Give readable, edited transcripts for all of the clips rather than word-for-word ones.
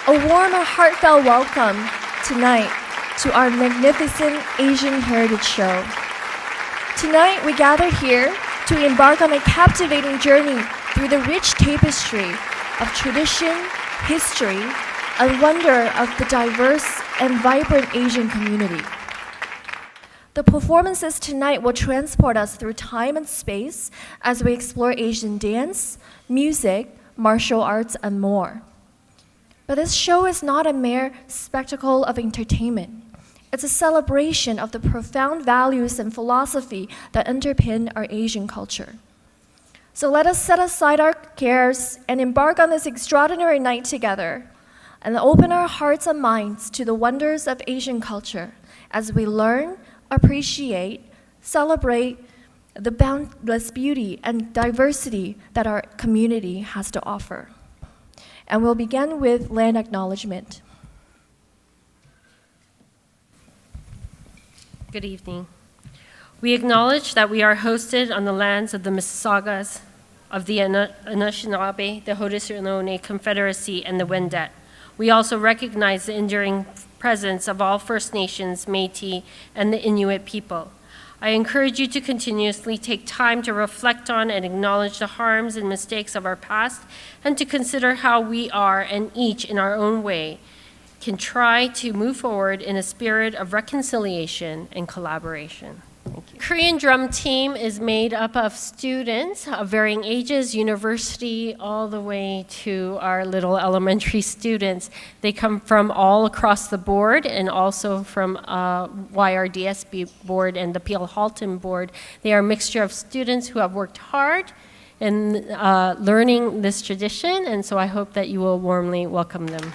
A warm and heartfelt welcome tonight to our magnificent Asian Heritage Show. Tonight, we gather here to embark on a captivating journey through the rich tapestry of tradition, history, and wonder of the diverse and vibrant Asian community. The performances tonight will transport us through time and space as we explore Asian dance, music, martial arts, and more. But this show is not a mere spectacle of entertainment. It's a celebration of the profound values and philosophy that underpin our Asian culture. So let us set aside our cares and embark on this extraordinary night together and open our hearts and minds to the wonders of Asian culture as we learn, appreciate, celebrate the boundless beauty and diversity that our community has to offer. And we'll begin with land acknowledgement. Good evening. We acknowledge that we are hosted on the lands of the Mississaugas, of the Anishinaabe, the Haudenosaunee Confederacy, and the Wendat. We also recognize the enduring presence of all First Nations, Métis, and the Inuit people. I encourage you to continuously take time to reflect on and acknowledge the harms and mistakes of our past, and to consider how we are, and each in our own way, can try to move forward in a spirit of reconciliation and collaboration. Thank you. Korean drum team is made up of students of varying ages, university, all the way to our little elementary students. They come from all across the board and also from YRDSB board and the Peel Halton board. They are a mixture of students who have worked hard in learning this tradition, and so I hope that you will warmly welcome them.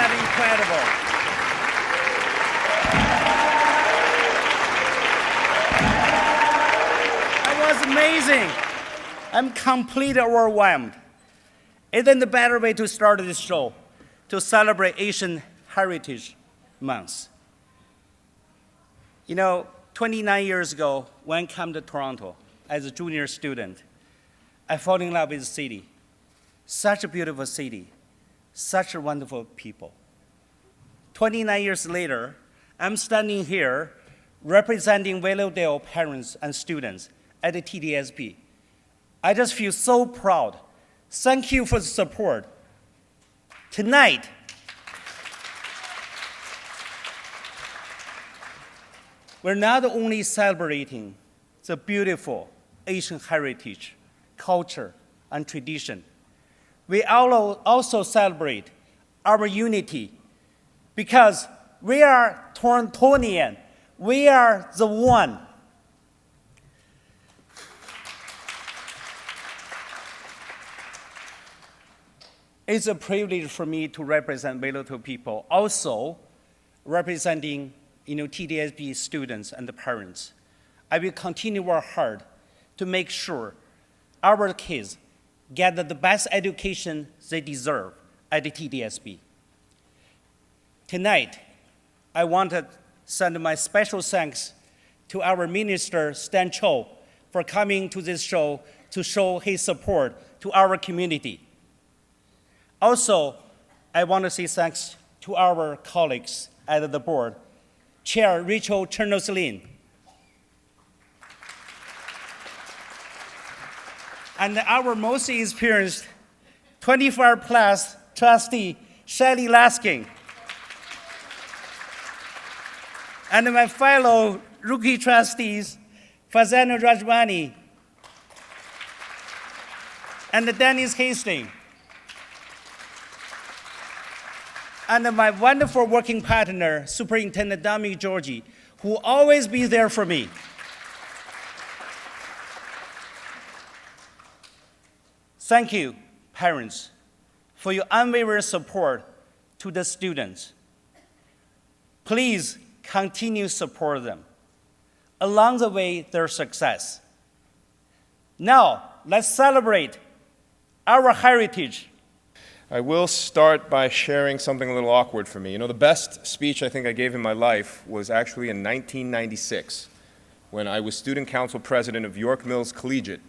that incredible? That was amazing. I'm completely overwhelmed. Isn't the better way to start this show to celebrate Asian Heritage Month? You know, 29 years ago, when I came to Toronto as a junior student, I fell in love with the city. Such a beautiful city, such a wonderful people. 29 years later, I'm standing here representing Willowdale parents and students at the TDSB. I just feel so proud. Thank you for the support. Tonight, we're not only celebrating the beautiful Asian heritage, culture, and tradition, we also celebrate our unity because we are Torontonian. We are the one. It's a privilege for me to represent Willowdale people, also representing TDSB students and the parents. I will continue to work hard to make sure our kids get the best education they deserve at the TDSB. Tonight, I want to send my special thanks to our Minister, Stan Cho, for coming to this show to show his support to our community. Also, I want to say thanks to our colleagues at the board, Chair Rachel Chernoslin, and our most experienced 25-plus trustee, Shelley Laskin, and my fellow rookie trustees, Fazana Rajwani and Dennis Hastings, and my wonderful working partner, Superintendent Dominic Georgie, who will always be there for me. Thank you, parents, for your unwavering support to the students. Please continue to support them along the way their success. Now, let's celebrate our heritage. I will start by sharing something a little awkward for me. You know, the best speech I think I gave in my life was actually in 1996 when I was student council president of York Mills Collegiate.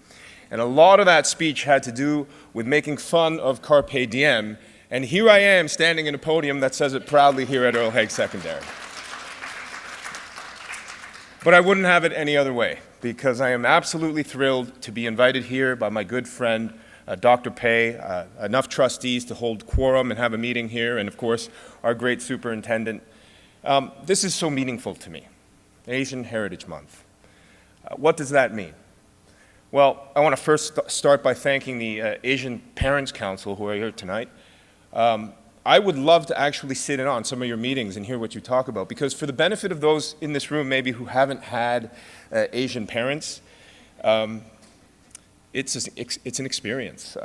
And a lot of that speech had to do with making fun of Carpe Diem. And here I am standing in a podium that says it proudly here at Earl Haig Secondary. But I wouldn't have it any other way, because I am absolutely thrilled to be invited here by my good friend, Dr. Pei, enough trustees to hold quorum and have a meeting here, and of course, our great superintendent. This is so meaningful to me, Asian Heritage Month. What does that mean? Well, I want to first start by thanking the Asian Parents Council who are here tonight. I would love to actually sit in on some of your meetings and hear what you talk about, because for the benefit of those in this room maybe who haven't had Asian parents, it's an experience.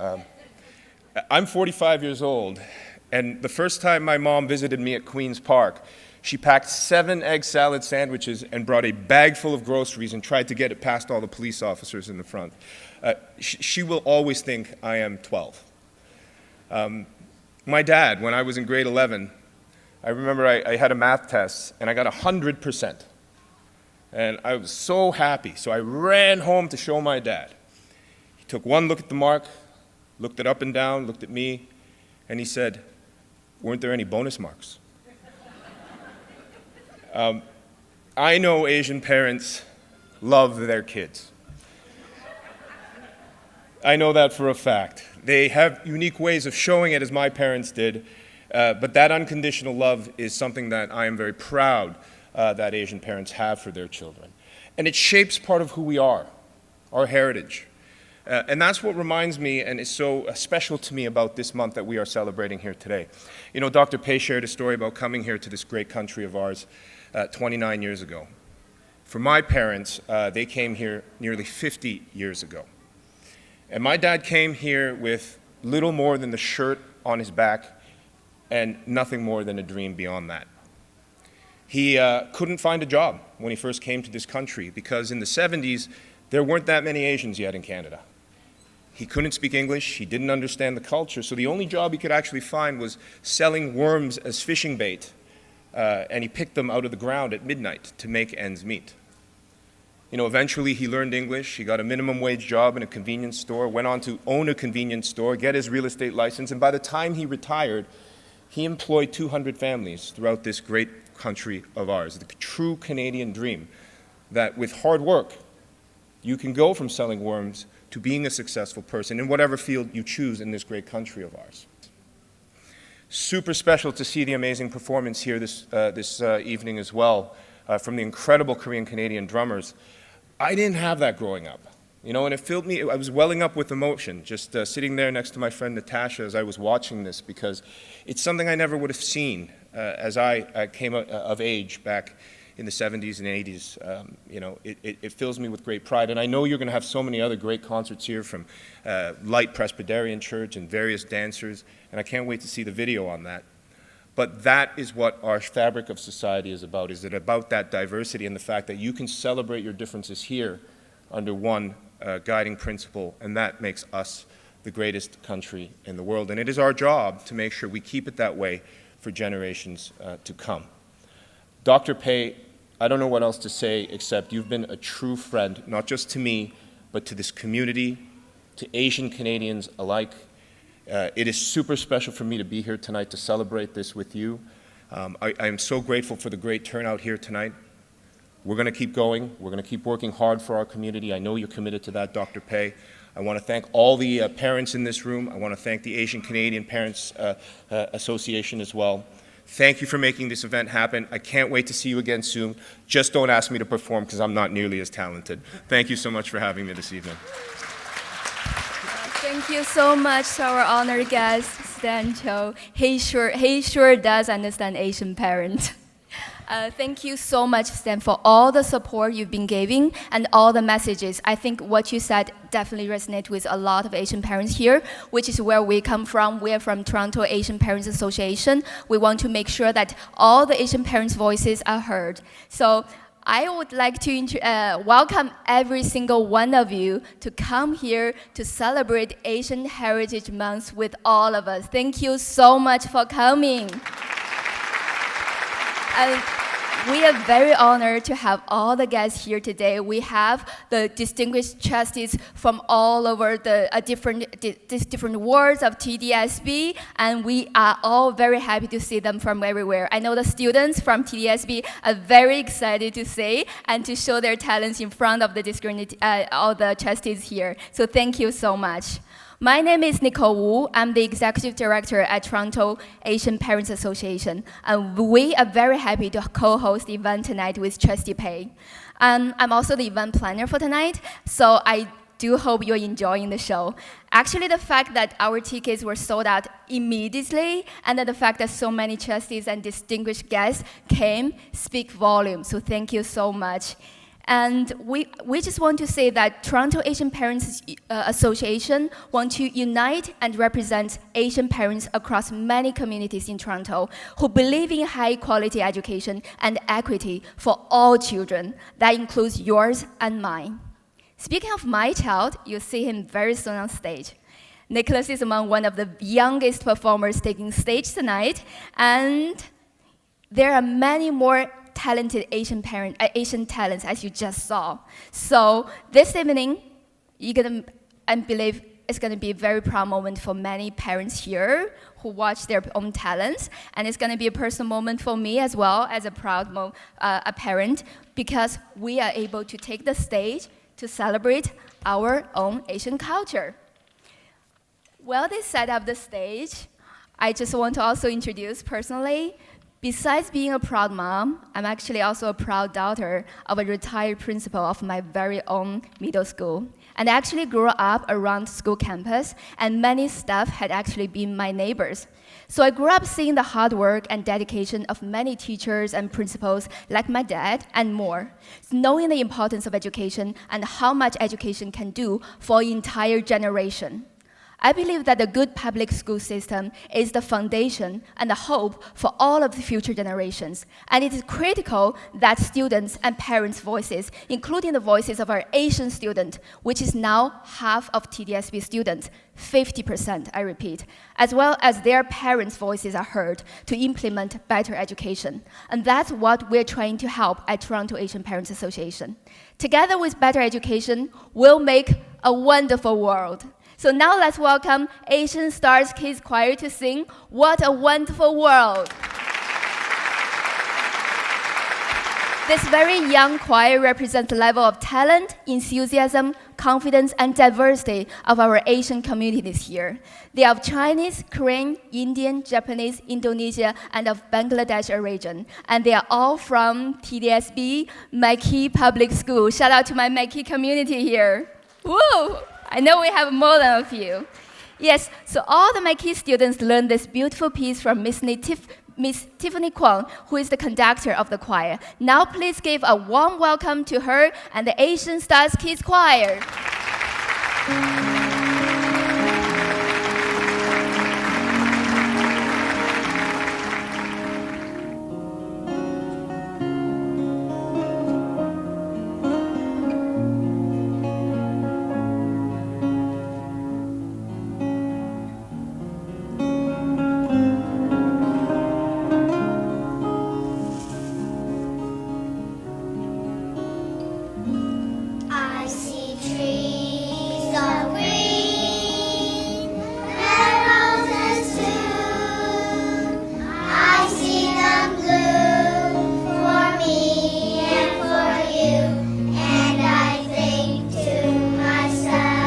I'm 45 years old, and the first time my mom visited me at Queen's Park, she packed 7 egg salad sandwiches and brought a bag full of groceries and tried to get it past all the police officers in the front. She will always think I am 12. My dad, when I was in grade 11, I remember I had a math test and I got 100%. And I was so happy, so I ran home to show my dad. He took one look at the mark, looked it up and down, looked at me, and he said, "Weren't there any bonus marks?" I know Asian parents love their kids. I know that for a fact. They have unique ways of showing it, as my parents did, but that unconditional love is something that I am very proud that Asian parents have for their children. And it shapes part of who we are, our heritage. And that's what reminds me and is so special to me about this month that we are celebrating here today. You know, Dr. Pei shared a story about coming here to this great country of ours 29 years ago. For my parents, they came here nearly 50 years ago. And my dad came here with little more than the shirt on his back and nothing more than a dream beyond that. He couldn't find a job when he first came to this country because in the 70s, there weren't that many Asians yet in Canada. He couldn't speak English, he didn't understand the culture, so the only job he could actually find was selling worms as fishing bait, and he picked them out of the ground at midnight to make ends meet. You know, eventually he learned English, he got a minimum wage job in a convenience store, went on to own a convenience store, get his real estate license, and by the time he retired, he employed 200 families throughout this great country of ours, the true Canadian dream, that with hard work, you can go from selling worms to being a successful person in whatever field you choose in this great country of ours. Super special to see the amazing performance here this evening as well from the incredible Korean-Canadian drummers. I didn't have that growing up, you know, and it filled me, I was welling up with emotion just sitting there next to my friend Natasha as I was watching this because it's something I never would have seen as I came of age back in the 70s and 80s. You know, it fills me with great pride, and I know you're going to have so many other great concerts here from Light Presbyterian Church and various dancers, and I can't wait to see the video on that. But that is what our fabric of society is about. Is it about that diversity and the fact that you can celebrate your differences here under one guiding principle, and that makes us the greatest country in the world. And it is our job to make sure we keep it that way for generations to come. Dr. Pei, I don't know what else to say except you've been a true friend, not just to me, but to this community, to Asian Canadians alike. It is super special for me to be here tonight to celebrate this with you. I am so grateful for the great turnout here tonight. We're going to keep going. We're going to keep working hard for our community. I know you're committed to that, Dr. Pei. I want to thank all the parents in this room. I want to thank the Asian Canadian Parents Association as well. Thank you for making this event happen. I can't wait to see you again soon. Just don't ask me to perform because I'm not nearly as talented. Thank you so much for having me this evening. Thank you so much to our honored guest, Stan Cho. He sure does understand Asian parents. Thank you so much, Stan, for all the support you've been giving and all the messages. I think what you said definitely resonates with a lot of Asian parents here, which is where we come from. We're from Toronto Asian Parents Association. We want to make sure that all the Asian parents' voices are heard. So I would like to welcome every single one of you to come here to celebrate Asian Heritage Month with all of us. Thank you so much for coming. And we are very honored to have all the guests here today. We have the distinguished trustees from all over the different wards of TDSB, and we are all very happy to see them from everywhere. I know the students from TDSB are very excited to see and to show their talents in front of the all the trustees here. So thank you so much. My name is Nicole Wu. I'm the Executive Director at Toronto Asian Parents Association. And we are very happy to co-host the event tonight with Trustee Pei. I'm also the event planner for tonight, so I do hope you're enjoying the show. Actually, the fact that our tickets were sold out immediately and the fact that so many trustees and distinguished guests came speak volumes, so thank you so much. And we just want to say that Toronto Asian Parents Association want to unite and represent Asian parents across many communities in Toronto who believe in high quality education and equity for all children. That includes yours and mine. Speaking of my child, you'll see him very soon on stage. Nicholas is among one of the youngest performers taking stage tonight, and there are many more talented Asian talents, as you just saw. So this evening, I believe it's going to be a very proud moment for many parents here who watch their own talents, and it's going to be a personal moment for me as well as a proud a parent, because we are able to take the stage to celebrate our own Asian culture. While they set up the stage, I just want to also introduce personally, besides being a proud mom, I'm actually also a proud daughter of a retired principal of my very own middle school. And I actually grew up around school campus, and many staff had actually been my neighbors. So I grew up seeing the hard work and dedication of many teachers and principals like my dad and more, knowing the importance of education and how much education can do for an entire generation. I believe that a good public school system is the foundation and the hope for all of the future generations. And it is critical that students and parents' voices, including the voices of our Asian students, which is now half of TDSB students, 50%, I repeat, as well as their parents' voices are heard to implement better education. And that's what we're trying to help at Toronto Asian Parents Association. Together with better education, we'll make a wonderful world. So now let's welcome Asian Stars Kids Choir to sing What a Wonderful World. This very young choir represents the level of talent, enthusiasm, confidence, and diversity of our Asian community this year. They are of Chinese, Korean, Indian, Japanese, Indonesia, and of Bangladesh origin. And they are all from TDSB, Mackay Public School. Shout out to my Mackay community here. Woo! I know we have more than a few. Yes, so all the Mackay students learned this beautiful piece from Miss Tiffany Kwong, who is the conductor of the choir. Now please give a warm welcome to her and the Asian Stars Kids Choir. I see trees of green and roses too. I see them bloom for me and for you, and I think to myself,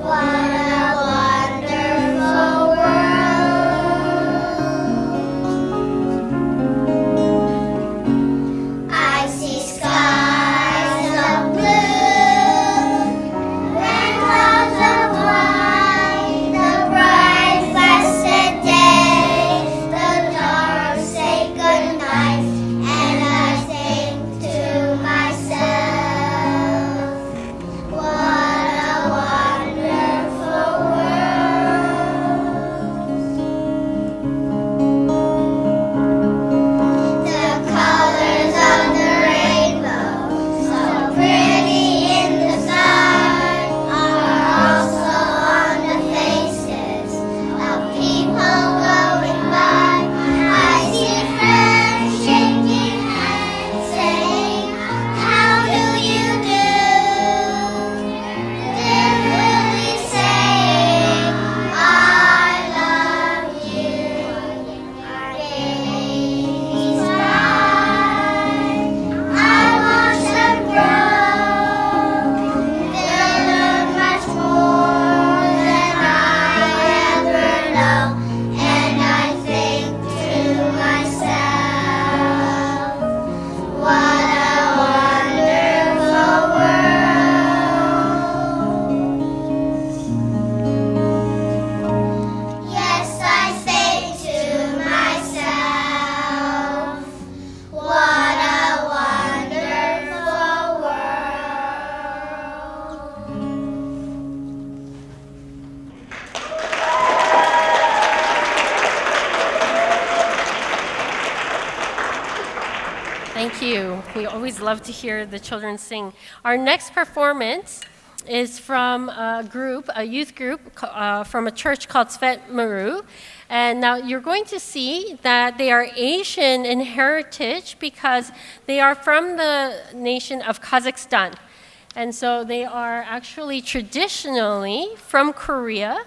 what a wonderful world. I see skies of blue and clouds of white, the bright blessed day, the dark sacred night, and I think to myself, what a wonderful world. The colors of the rainbow, so pretty in the sky, are also on the faces of people going by. I see friends shaking hands, saying, "How do you do?" They're really saying, "I love you." Our babies cry, I watch them grow. They learn much more than I ever know, and I think to myself, what a wonderful world. Yes, I say to myself, what a wonderful Thank you. We always love to hear the children sing. Our next performance is from a youth group from a church called Svet Maru. And now you're going to see that they are Asian in heritage because they are from the nation of Kazakhstan. And so they are actually traditionally from Korea.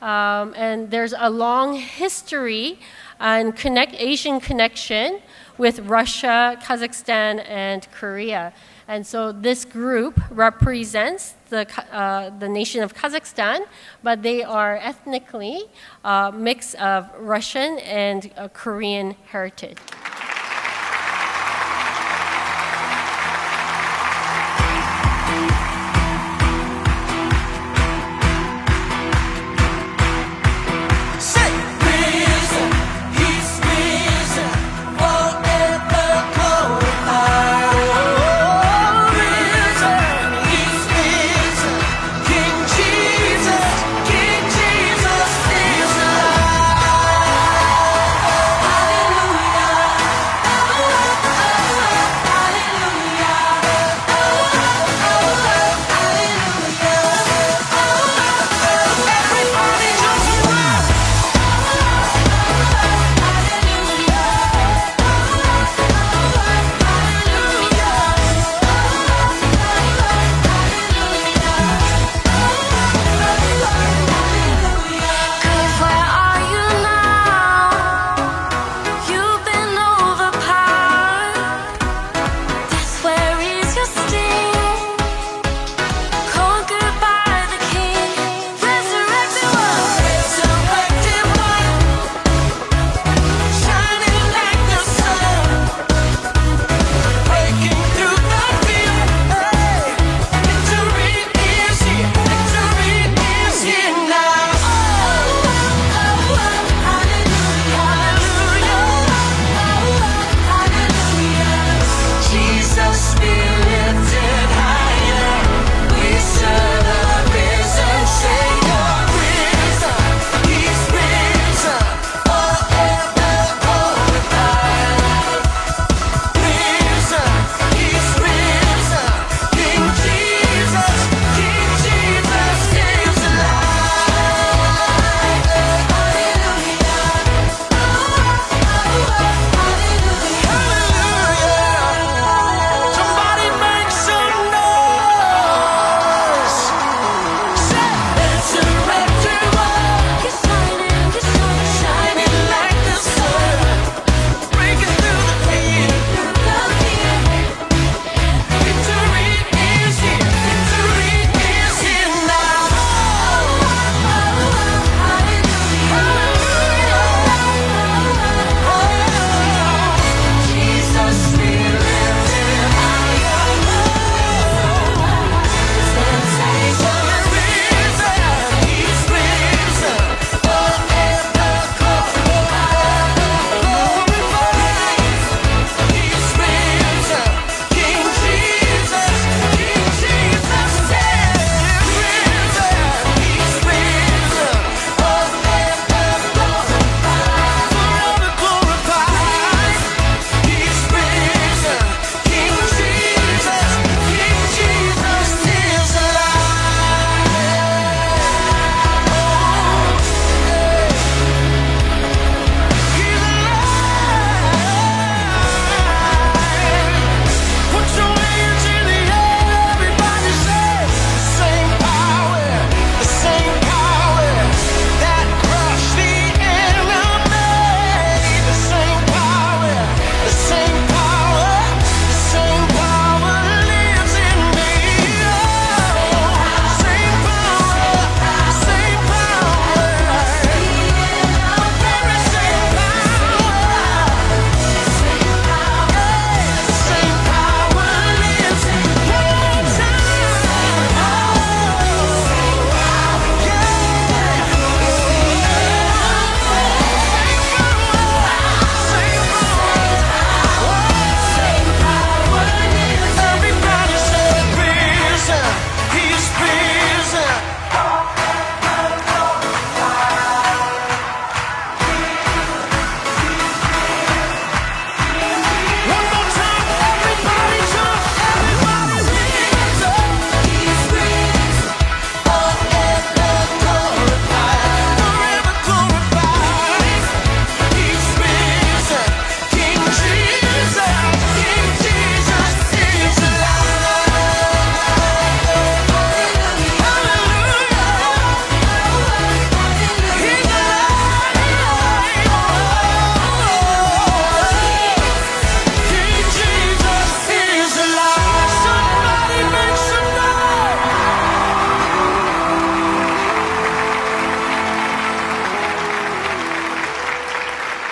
And there's a long history and Asian connection with Russia, Kazakhstan, and Korea. And so this group represents the nation of Kazakhstan, but they are ethnically a mix of Russian and Korean heritage. Say, risen, he's risen, forever glorified. Risen, he's risen, King Jesus.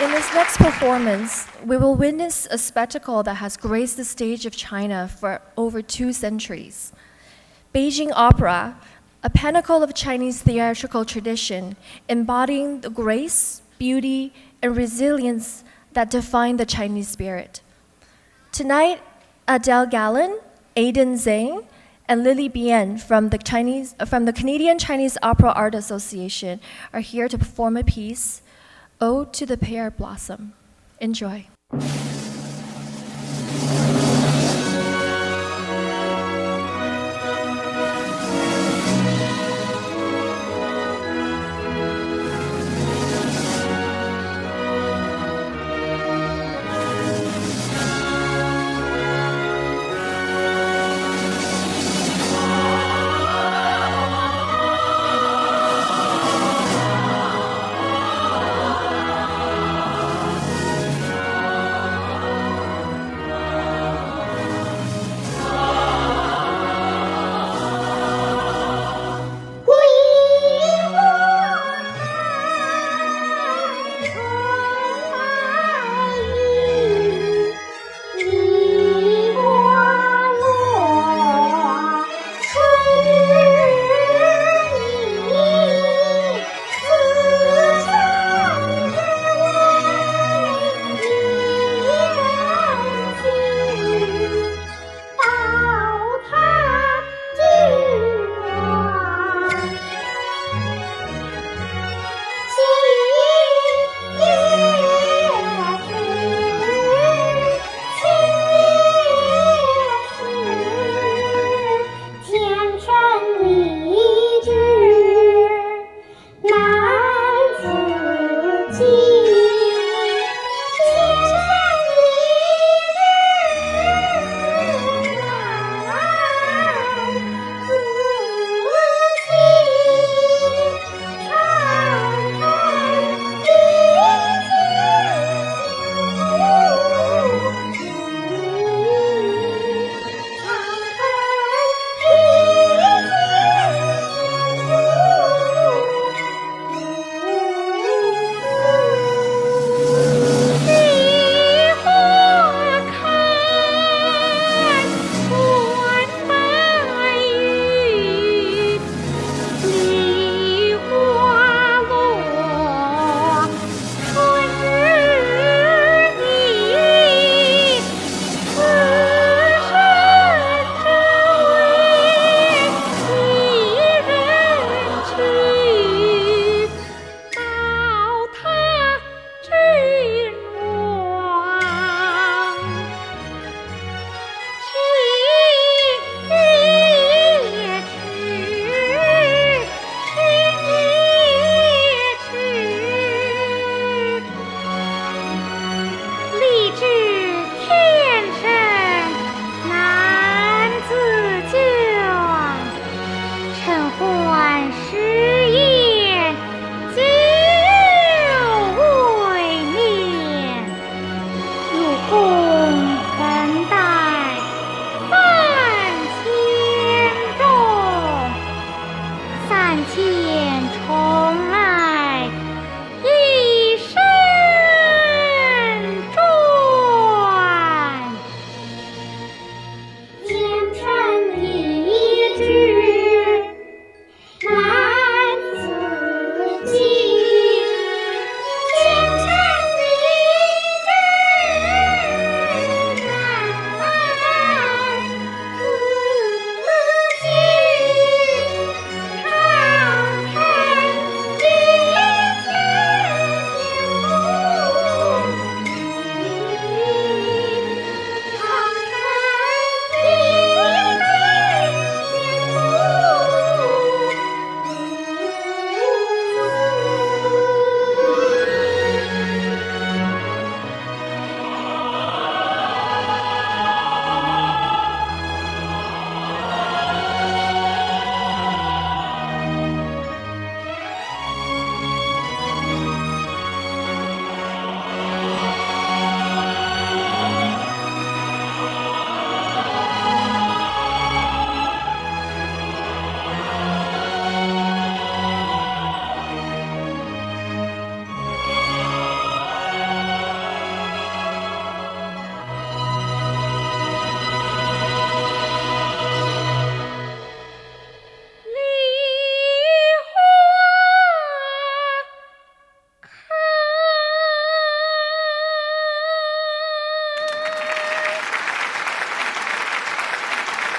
In this next performance, we will witness a spectacle that has graced the stage of China for over 2 centuries. Beijing Opera, a pinnacle of Chinese theatrical tradition, embodying the grace, beauty, and resilience that define the Chinese spirit. Tonight, Adele Gallen, Aidan Zhang, and Lily Bien from the Canadian Chinese Opera Art Association are here to perform a piece, Ode to the Pear Blossom. Enjoy.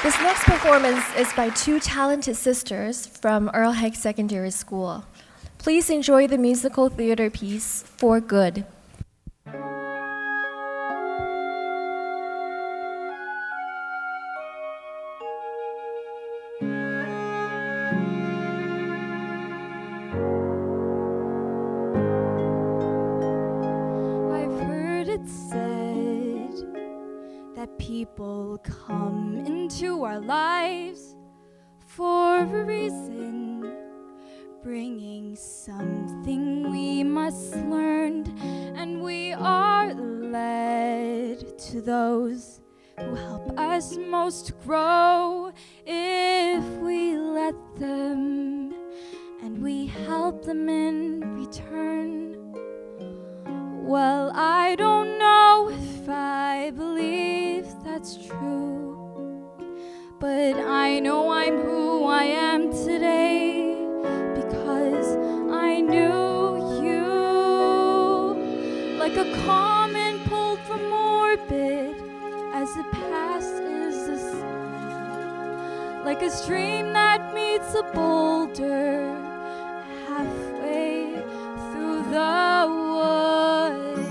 This next performance is by two talented sisters from Earl Haig Secondary School. Please enjoy the musical theater piece, For Good. I've heard it said that people come into our lives for a reason, bringing something we must learn, and we are led to those who help us most grow if we let them, and we help them in return. Well, I don't know if I believe that's true, but I know I'm who I am today because I knew you. Like a comet pulled from orbit as it passes the sun, like a stream that meets a boulder halfway through the wood.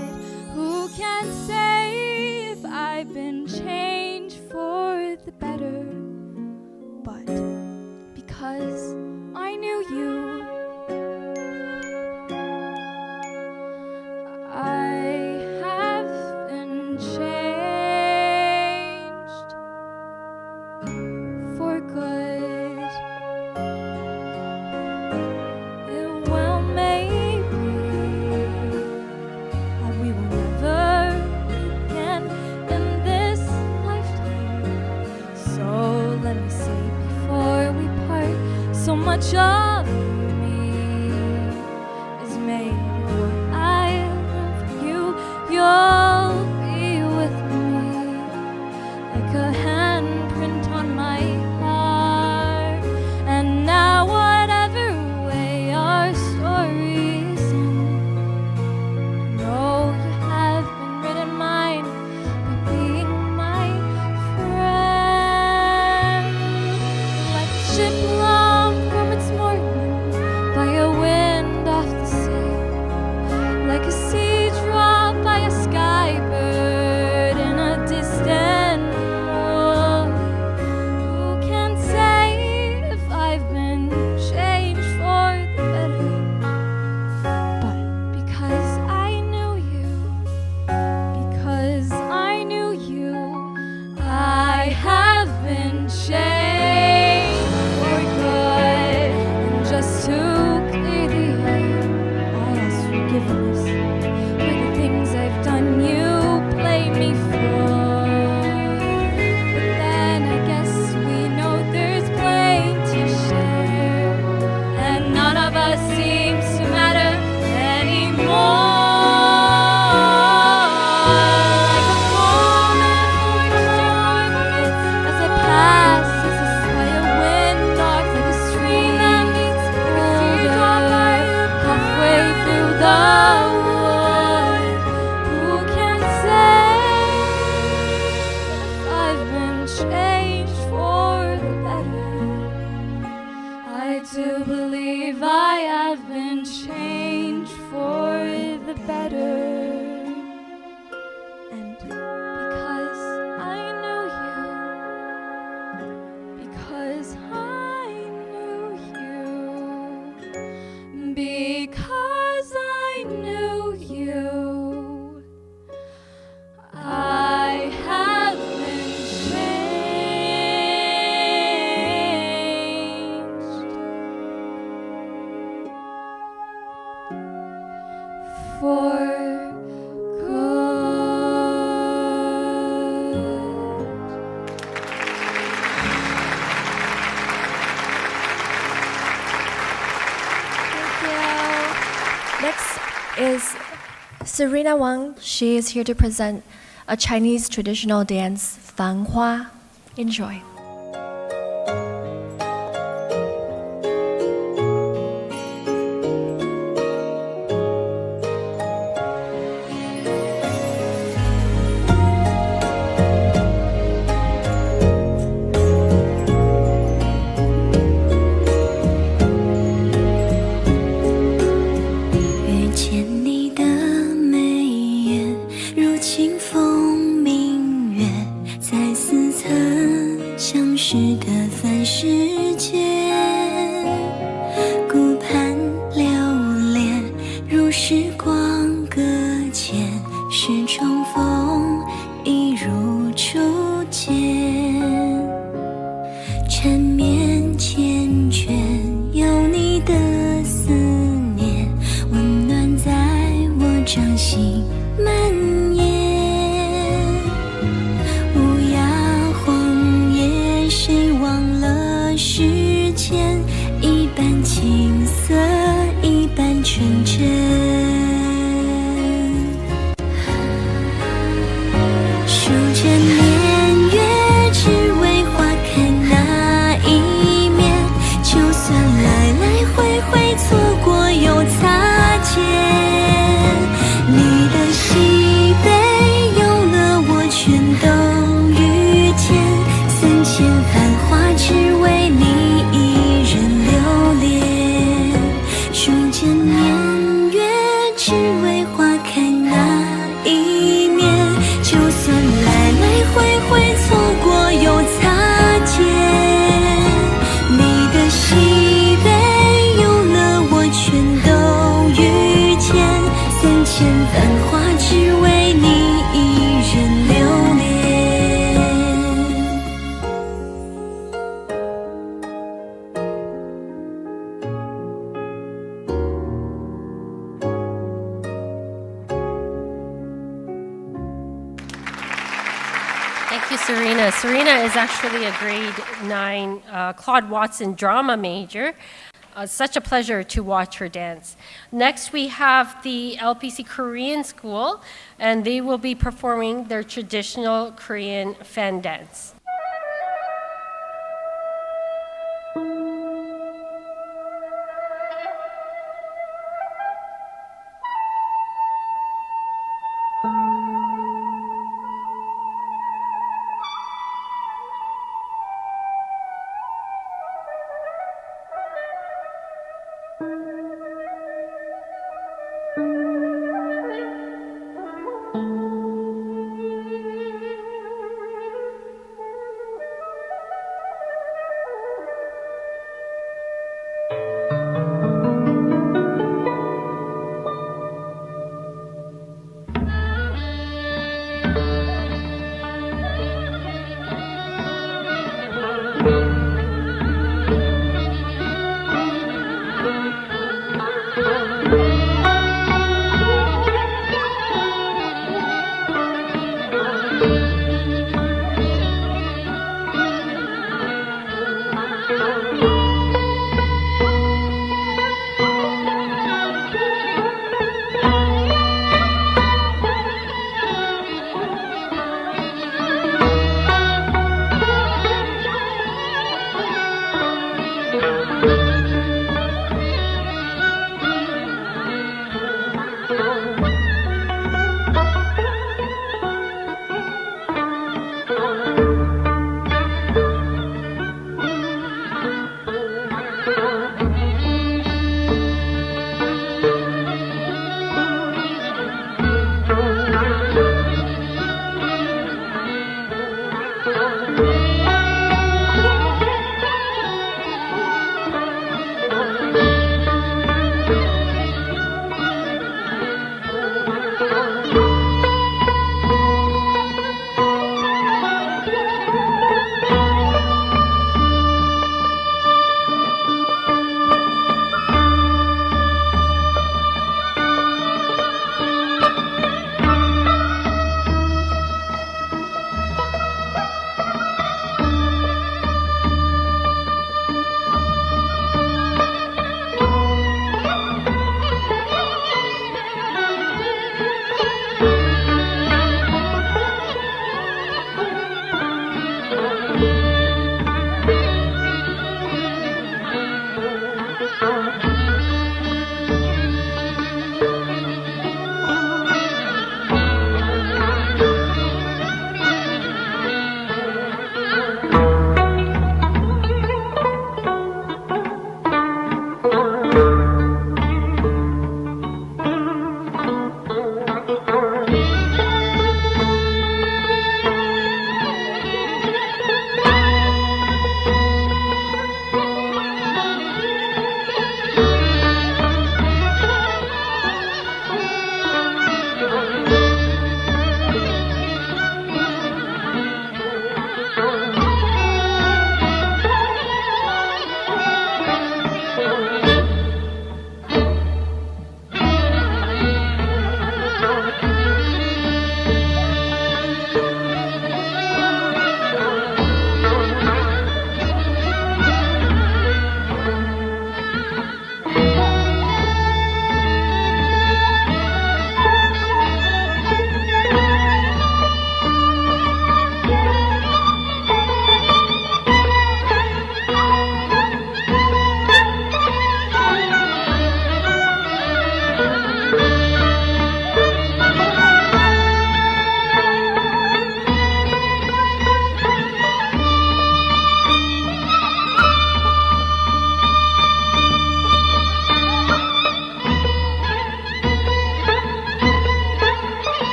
Who can say if I've been changed for the better? But because I knew you, I have been changed for good. It will maybe that we will never meet again in this lifetime. So let me say before we part, so much of me is made for I love you. You'll be with me like a handprint on my heart. And now whatever way our stories end, I know you have been written mine by being my friend. Like a ship long from its moorings by a wind off the sea, like a sea drop by a sky bird in a distant wood. Who can say if I've been changed for the better? But because I knew you, because I knew you, I have been changed for good. And just to clear the air, I ask forgiveness for the things I've done you blame me for. But then I guess we know there's plenty to share, and none of us seems to matter anymore. Like a moment as it passes us by a wind off, like a stream that meets a boulder halfway through the wood. Who can say if I've been changed for the better? I do believe I have been changed for the better. And because I knew you, because I knew you, because I knew you, I have been changed for Next is Serena Wang. She is here to present a Chinese traditional dance, Fan Hua. Enjoy. 是重逢，一如初见。缠绵缱绻，有你的思念，温暖在我掌心蔓延。乌鸦荒野，谁忘了时间？一半青涩，一半纯真。数着年月，只为花开那一面。就算来来回回错过又擦肩，你的喜悲有了我全都遇见。3000繁华只为你一人留恋。数着年月，只为花开那一面。就算来来回回错过又擦肩，你的喜悲有了我全都遇见。3000繁华只为你一人留恋。Thank you, Serena. Serena is actually a grade 9 Claude Watson drama major. Such a pleasure to watch her dance. Next, we have the LPC Korean School, and they will be performing their traditional Korean fan dance.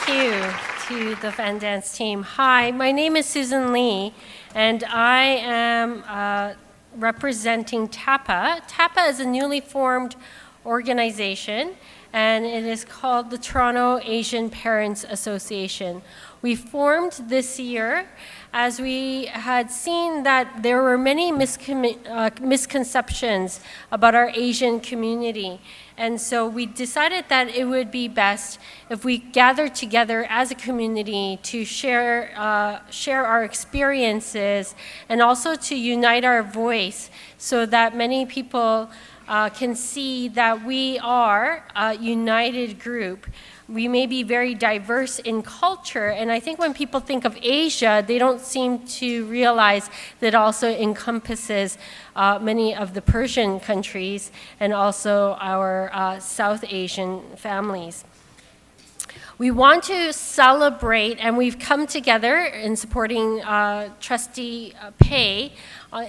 Thank you to the Fan Dance team. Hi, my name is Susan Lee, and I am representing TAPA. TAPA is a newly formed organization, and it is called the Toronto Asian Parents Association. We formed this year as we had seen that there were many misconceptions about our Asian community. And so we decided that it would be best if we gathered together as a community to share our experiences and also to unite our voice so that many people can see that we are a united group. We may be very diverse in culture, and I think when people think of Asia, they don't seem to realize that it also encompasses many of the Persian countries and also our South Asian families. We want to celebrate, and we've come together in supporting Trustee Pei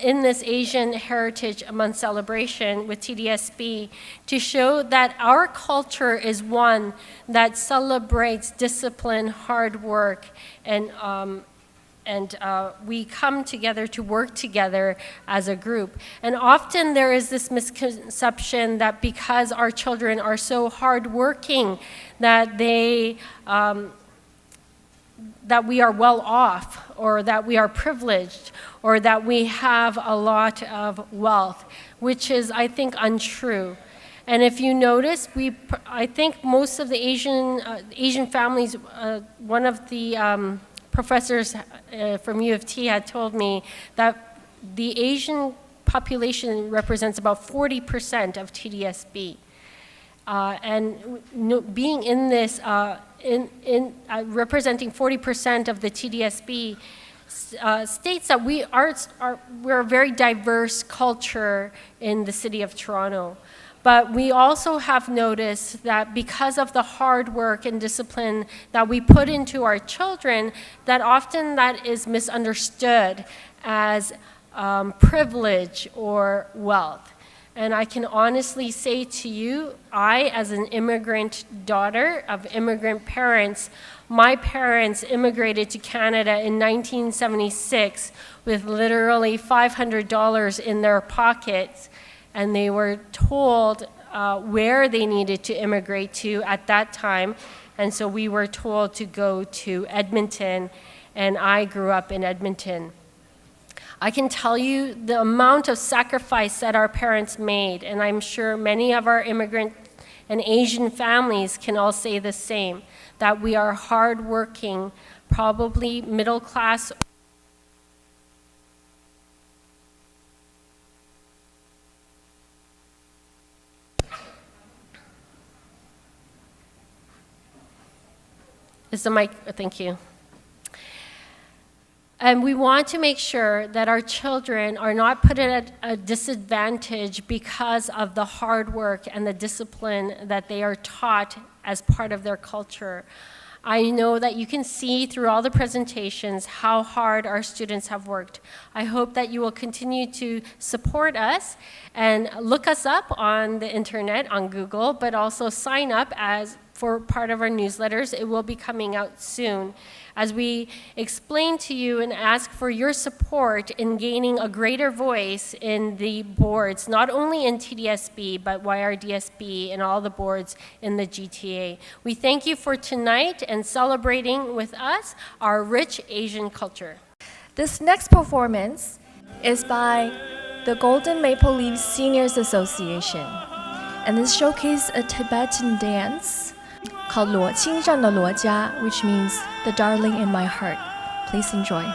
in this Asian Heritage Month celebration with TDSB to show that our culture is one that celebrates discipline, hard work, and we come together to work together as a group. And often there is this misconception that because our children are so hardworking, that that we are well off, or that we are privileged, or that we have a lot of wealth, which is, I think, untrue. And if you notice, I think most of the Asian families, one of the professors from U of T had told me that the Asian population represents about 40% of TDSB. And being in this, representing 40% of the TDSB states that we're a very diverse culture in the city of Toronto. But we also have noticed that because of the hard work and discipline that we put into our children, that often that is misunderstood as privilege or wealth. And I can honestly say to you, as an immigrant daughter of immigrant parents, my parents immigrated to Canada in 1976 with literally $500 in their pockets, and they were told where they needed to immigrate to at that time. And so we were told to go to Edmonton, and I grew up in Edmonton. I can tell you the amount of sacrifice that our parents made, and I'm sure many of our immigrant and Asian families can all say the same, that we are hardworking, probably middle class. Is the mic? Thank you. And we want to make sure that our children are not put at a disadvantage because of the hard work and the discipline that they are taught as part of their culture. I know that you can see through all the presentations how hard our students have worked. I hope that you will continue to support us and look us up on the internet, on Google, but also sign up for part of our newsletters. It will be coming out soon as we explain to you and ask for your support in gaining a greater voice in the boards, not only in TDSB, but YRDSB and all the boards in the GTA. We thank you for tonight and celebrating with us our rich Asian culture. This next performance is by the Golden Maple Leaf Seniors Association, and this showcases a Tibetan dance called 罗清上的罗家, which means the darling in my heart. Please enjoy.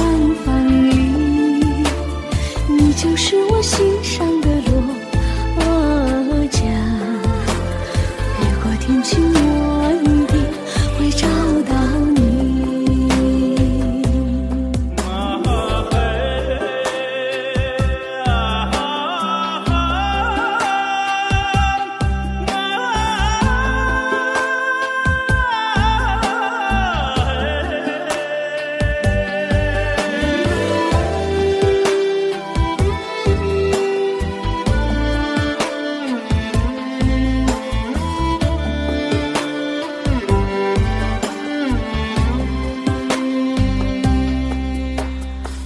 帐房里，你就是我心上的落家。雨过天晴，我一定会找到你。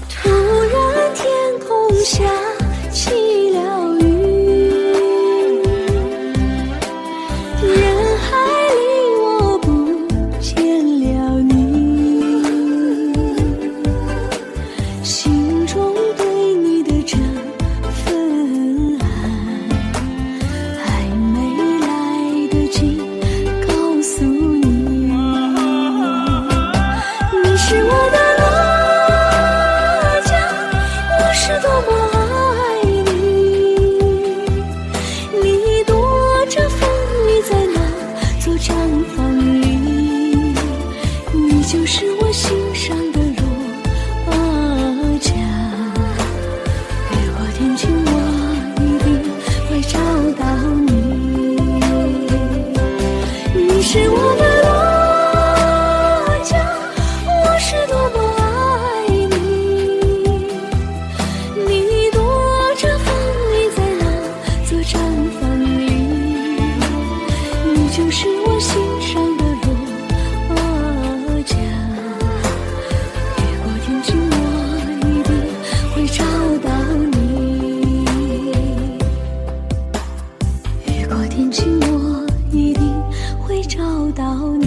突然天空下起了雨，人海里我不见了你，心中对你的这份爱，还没来得及告诉你，你是我的落家，我是多么爱你。你躲着风雨在那座帐房里，你就是我心上的落家。雨过天晴，我一定会找到你。你是我的落家，我是多么爱你。你躲着风雨在那座帐房里，你就是我心上的落家。雨过天晴，我一定会找到你。雨过天晴，我一定会找到你。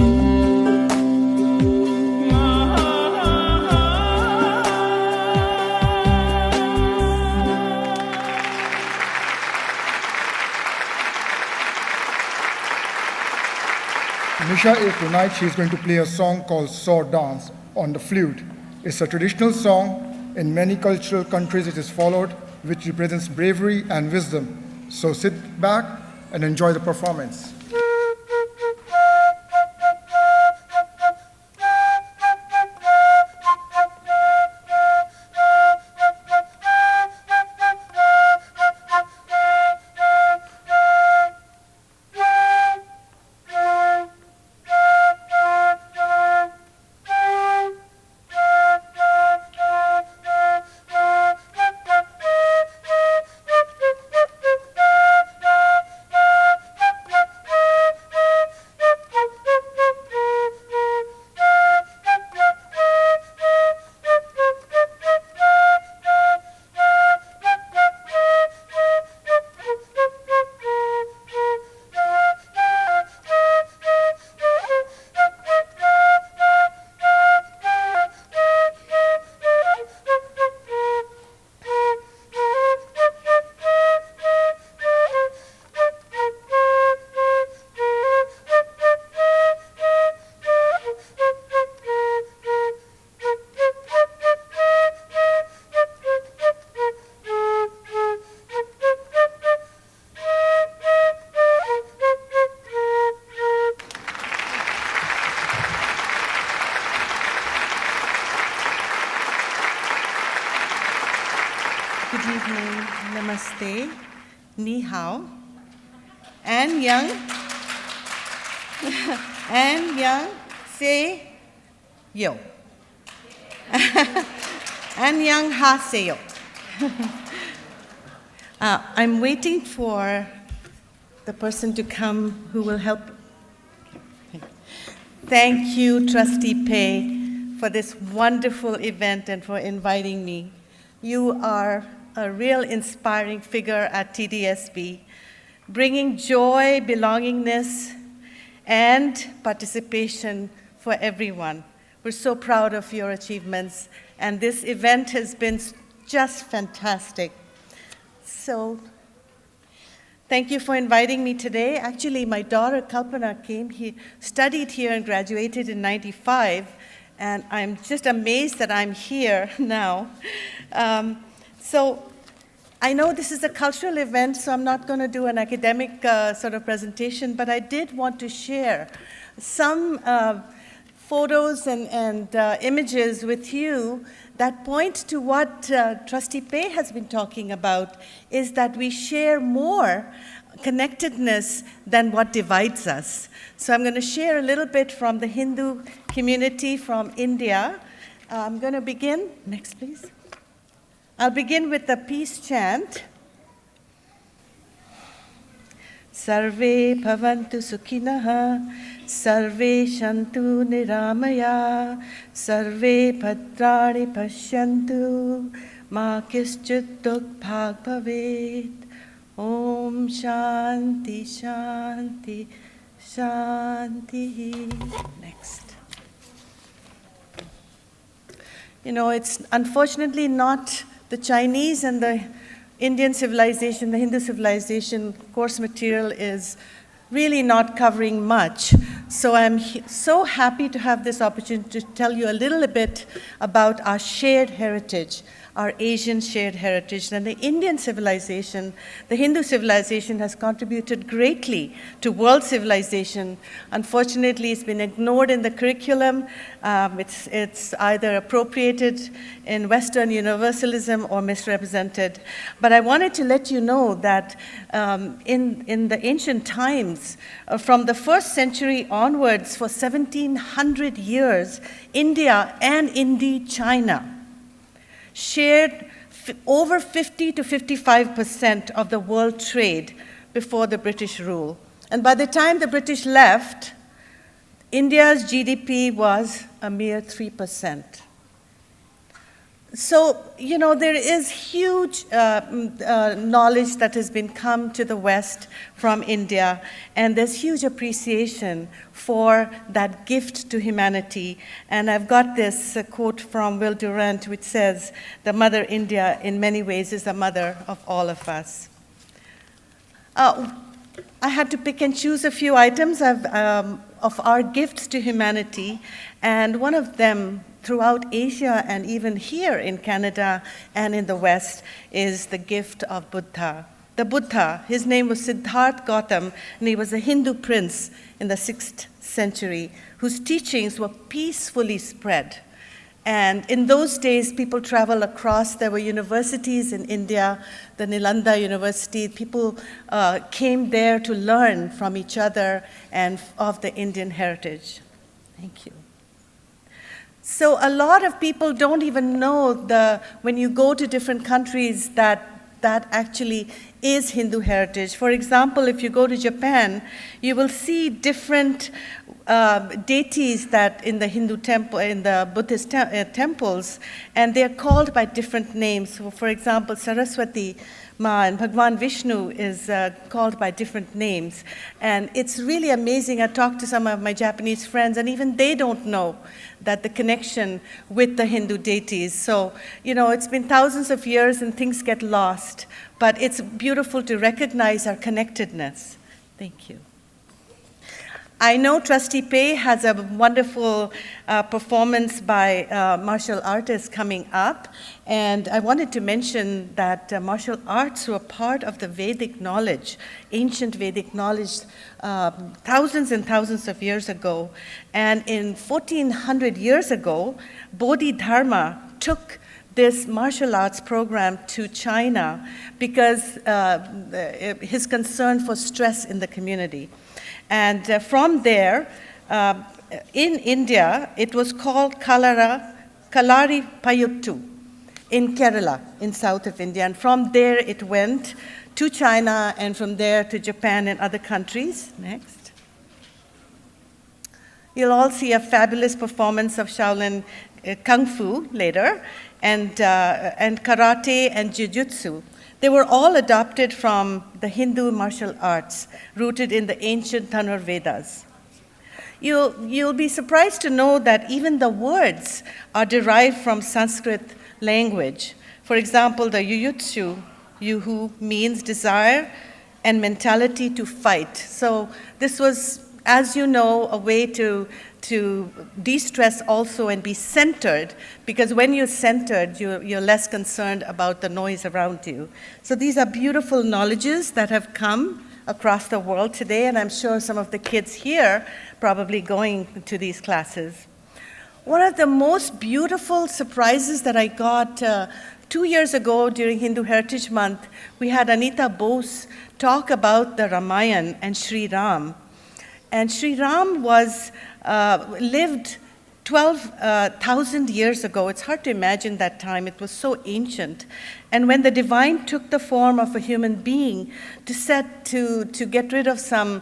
Nisha, tonight she is going to play a song called Sword Dance on the flute. It's a traditional song. In many cultural countries it is followed, which represents bravery and wisdom. So sit back and enjoy the performance. Good evening, namaste, ni hao, and young, say yo, and young ha say yo. I'm waiting for the person to come who will help. Thank you, Trustee Pei, for this wonderful event and for inviting me. You are a real inspiring figure at TDSB, bringing joy, belongingness, and participation for everyone. We're so proud of your achievements, and this event has been just fantastic. So, thank you for inviting me today. Actually, my daughter Kalpana came here, studied here and graduated in '95, and I'm just amazed that I'm here now. So I know this is a cultural event, so I'm not going to do an academic sort of presentation, but I did want to share some photos and images with you that point to what Trustee Pei has been talking about, is that we share more connectedness than what divides us. So I'm going to share a little bit from the Hindu community from India. I'm going to begin, next please. I'll begin with the peace chant. Sarve bhavantu sukhinaha, sarve shantu niramaya, sarve bhadrani pashyantu, ma kischit dukbhag bhavet. Om Shanti Shanti Shanti. Next. You know, it's unfortunately not the Chinese and the Indian civilization, the Hindu civilization course material is really not covering much. So I'm so happy to have this opportunity to tell you a little bit about our shared heritage, our Asian shared heritage. And the Indian civilization, the Hindu civilization has contributed greatly to world civilization. Unfortunately, it's been ignored in the curriculum. It's either appropriated in Western universalism or misrepresented. But I wanted to let you know that in the ancient times, from the 1st century onwards, for 1700 years, India and indeed China shared over 50 to 55% of the world trade before the British rule. And by the time the British left, India's GDP was a mere 3%. So, you know, there is huge knowledge that has been come to the West from India, and there's huge appreciation for that gift to humanity. And I've got this quote from Will Durant, which says, "The Mother India, in many ways, is the mother of all of us." I had to pick and choose a few items of our gifts to humanity, and one of them throughout Asia and even here in Canada and in the West is the gift of Buddha. The Buddha, his name was Siddhartha Gautam, and he was a Hindu prince in the 6th century whose teachings were peacefully spread. And in those days, people traveled across. There were universities in India, the Nalanda University. People came there to learn from each other and of the Indian heritage. Thank you. So a lot of people don't even know when you go to different countries that actually is Hindu heritage. For example, if you go to Japan, you will see different deities that in the Hindu temple, in the Buddhist temples, and they are called by different names. So for example, Saraswati Ma and Bhagwan Vishnu is called by different names. And it's really amazing. I talked to some of my Japanese friends, and even they don't know that the connection with the Hindu deities. So, you know, it's been thousands of years and things get lost, but it's beautiful to recognize our connectedness. Thank you. I know Trustee Pei has a wonderful performance by martial artists coming up, and I wanted to mention that martial arts were part of the Vedic knowledge, ancient Vedic knowledge, thousands and thousands of years ago. And in 1400 years ago, Bodhidharma took this martial arts program to China because his concern for stress in the community. And from there, in India, it was called Kalari Payuttu in Kerala, in south of India. And from there, it went to China, and from there to Japan and other countries. Next. You'll all see a fabulous performance of Shaolin Kung Fu later, and karate and jiu-jitsu. They were all adopted from the Hindu martial arts, rooted in the ancient Dhanur Vedas. You'll be surprised to know that even the words are derived from Sanskrit language. For example, the yuyutsu, yuhu, means desire and mentality to fight. So this was as you know, a way to de-stress also and be centered, because when you're centered, you're less concerned about the noise around you. So these are beautiful knowledges that have come across the world today, and I'm sure some of the kids here probably going to these classes. One of the most beautiful surprises that I got 2 years ago during Hindu Heritage Month, we had Anita Bose talk about the Ramayana and Sri Ram. And Sri Ram lived 12,000 years ago. It's hard to imagine that time. It was so ancient. And when the divine took the form of a human being to get rid of some,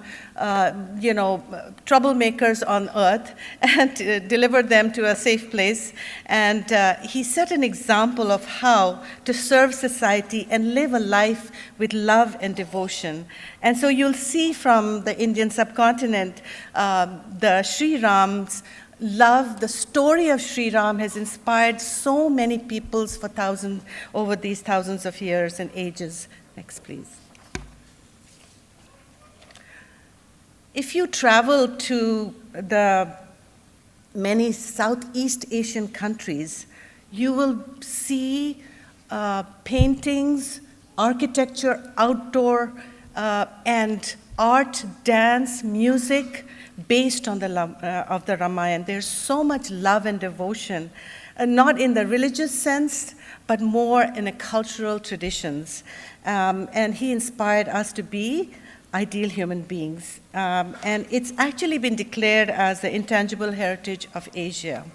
troublemakers on earth and deliver them to a safe place, and he set an example of how to serve society and live a life with love and devotion. And so you'll see from the Indian subcontinent, the Sri Ram's love, the story of Sri Ram has inspired so many peoples over these thousands of years and ages. Next, please. If you travel to the many Southeast Asian countries, you will see paintings, architecture, outdoor, and art, dance, music, based on the Ramayana. There's so much love and devotion, not in the religious sense, but more in the cultural traditions. And he inspired us to be ideal human beings. And it's actually been declared as the intangible heritage of Asia.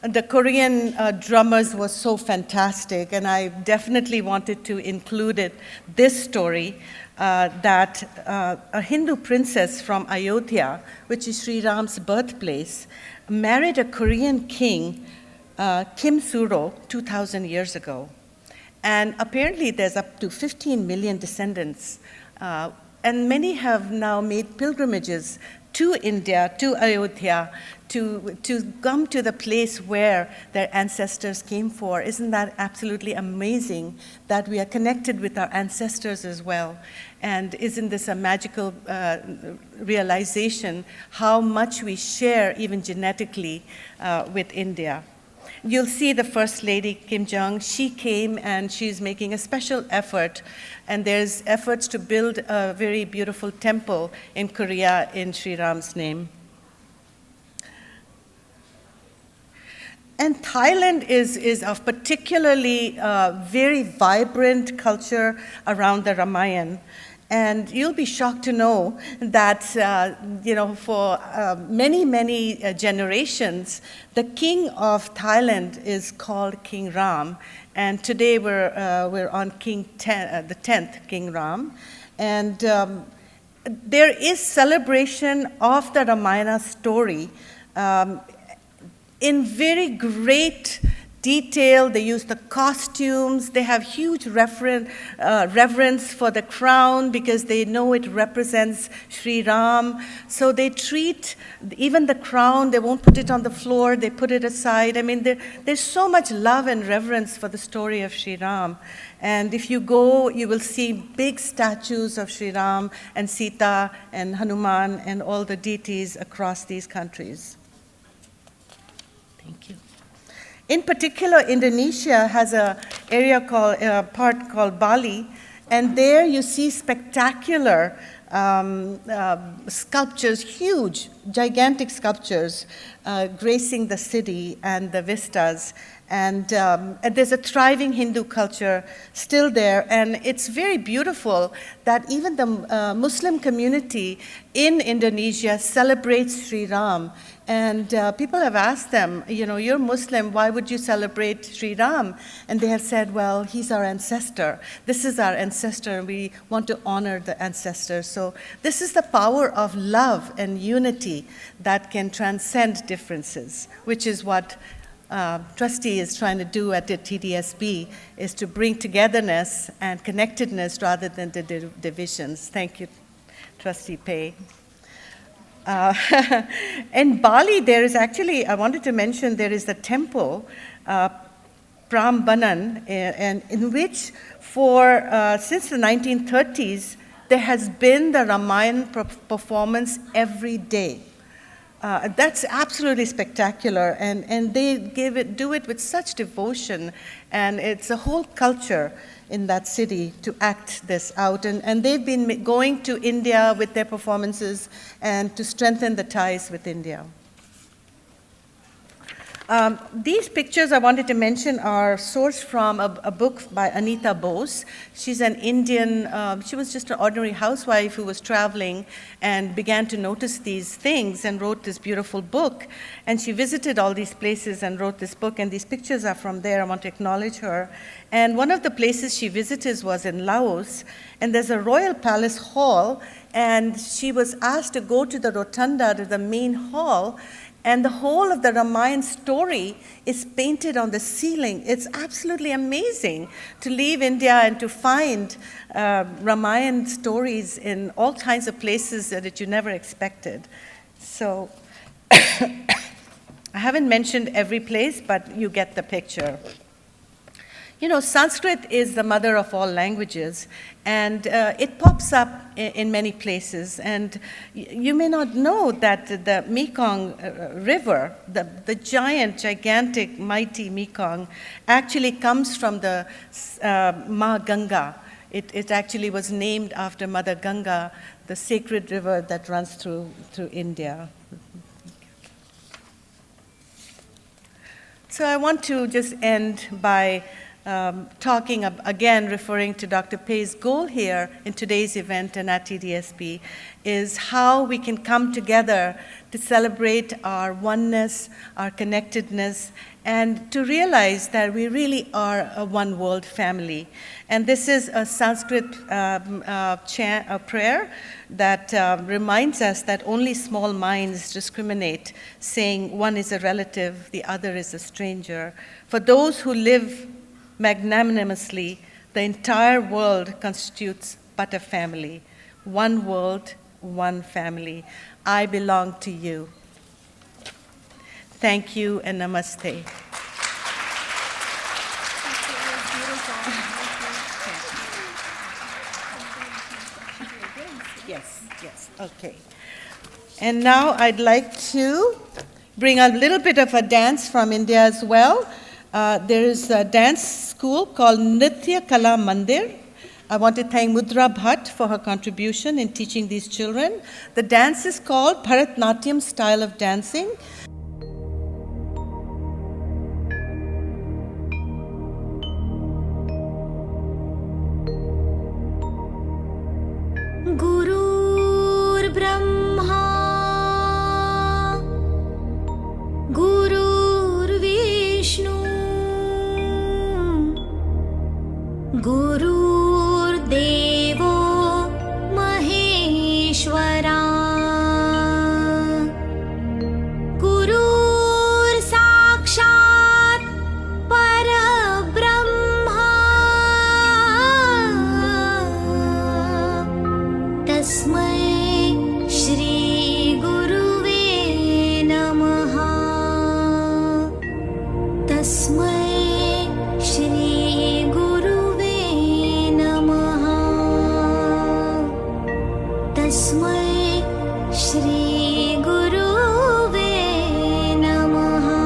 The Korean drummers was so fantastic, and I definitely wanted to include this story that a Hindu princess from Ayodhya, which is Sri Ram's birthplace, married a Korean king, Kim Suro, 2,000 years ago. And apparently there's up to 15 million descendants, and many have now made pilgrimages to India, to Ayodhya, to come to the place where their ancestors came for. Isn't that absolutely amazing that we are connected with our ancestors as well? And isn't this a magical realization how much we share, even genetically, with India? You'll see the First Lady, Kim Jong, she came and she's making a special effort, and there's efforts to build a very beautiful temple in Korea in Sri Ram's name. And Thailand is of particularly very vibrant culture around the Ramayana. And you'll be shocked to know that, for many, many generations, the king of Thailand is called King Ram. And today we're on the 10th King Ram. And there is celebration of the Ramayana story in very great detail. They use the costumes. They have huge reverence for the crown because they know it represents Sri Ram. So they treat even the crown, they won't put it on the floor, they put it aside. I mean, there's so much love and reverence for the story of Sri Ram. And if you go, you will see big statues of Sri Ram and Sita and Hanuman and all the deities across these countries. Thank you. In particular, Indonesia has an area part called Bali, and there you see spectacular sculptures, huge, gigantic sculptures gracing the city and the vistas. And there's a thriving Hindu culture still there, and it's very beautiful that even the Muslim community in Indonesia celebrates Sri Ram. And people have asked them, you're Muslim, why would you celebrate Sri Ram? And they have said, well, he's our ancestor. This is our ancestor, and we want to honor the ancestor. So this is the power of love and unity that can transcend differences, which is what Trustee is trying to do at the TDSB, is to bring togetherness and connectedness rather than the divisions. Thank you, Trustee Pei. In Bali, there is actually, I wanted to mention, there is a temple, Prambanan, in which since the 1930s, there has been the Ramayana performance every day. That's absolutely spectacular, and they do it with such devotion, and it's a whole culture in that city to act this out. And they've been going to India with their performances and to strengthen the ties with India. These pictures I wanted to mention are sourced from a book by Anita Bose. She's an Indian, she was just an ordinary housewife who was traveling and began to notice these things and wrote this beautiful book. And she visited all these places and wrote this book, and these pictures are from there. I want to acknowledge her. And one of the places she visited was in Laos, and there's a royal palace hall, and she was asked to go to the rotunda, to the main hall, and the whole of the Ramayana story is painted on the ceiling. It's absolutely amazing to leave India and to find Ramayana stories in all kinds of places that you never expected. So I haven't mentioned every place, but you get the picture. You know, Sanskrit is the mother of all languages, and it pops up in many places. And you may not know that the Mekong River, the gigantic, mighty Mekong, actually comes from the Ma Ganga. It actually was named after Mother Ganga, the sacred river that runs through India. So I want to just end by talking again, referring to Dr. Pei's goal here in today's event and at TDSB, is how we can come together to celebrate our oneness, our connectedness, and to realize that we really are a one world family. And this is a Sanskrit a prayer that reminds us that only small minds discriminate, saying one is a relative, the other is a stranger. For those who live magnanimously, the entire world constitutes but a family. One world, one family. I belong to you. Thank you and namaste. Yes, okay. And now I'd like to bring a little bit of a dance from India as well. There is a dance school called Nritya Kala Mandir. I want to thank Mudra Bhatt for her contribution in teaching these children. The dance is called Bharatnatyam style of dancing. Gurur Brahma Gurur Vishnu Gurur Devo Maheshwara Gurur Sakshat Parabrahma Tasmai Shri Guruve Namaha Tasmai Shri Guruve Namaha Tasmai Shri Guruve Namaha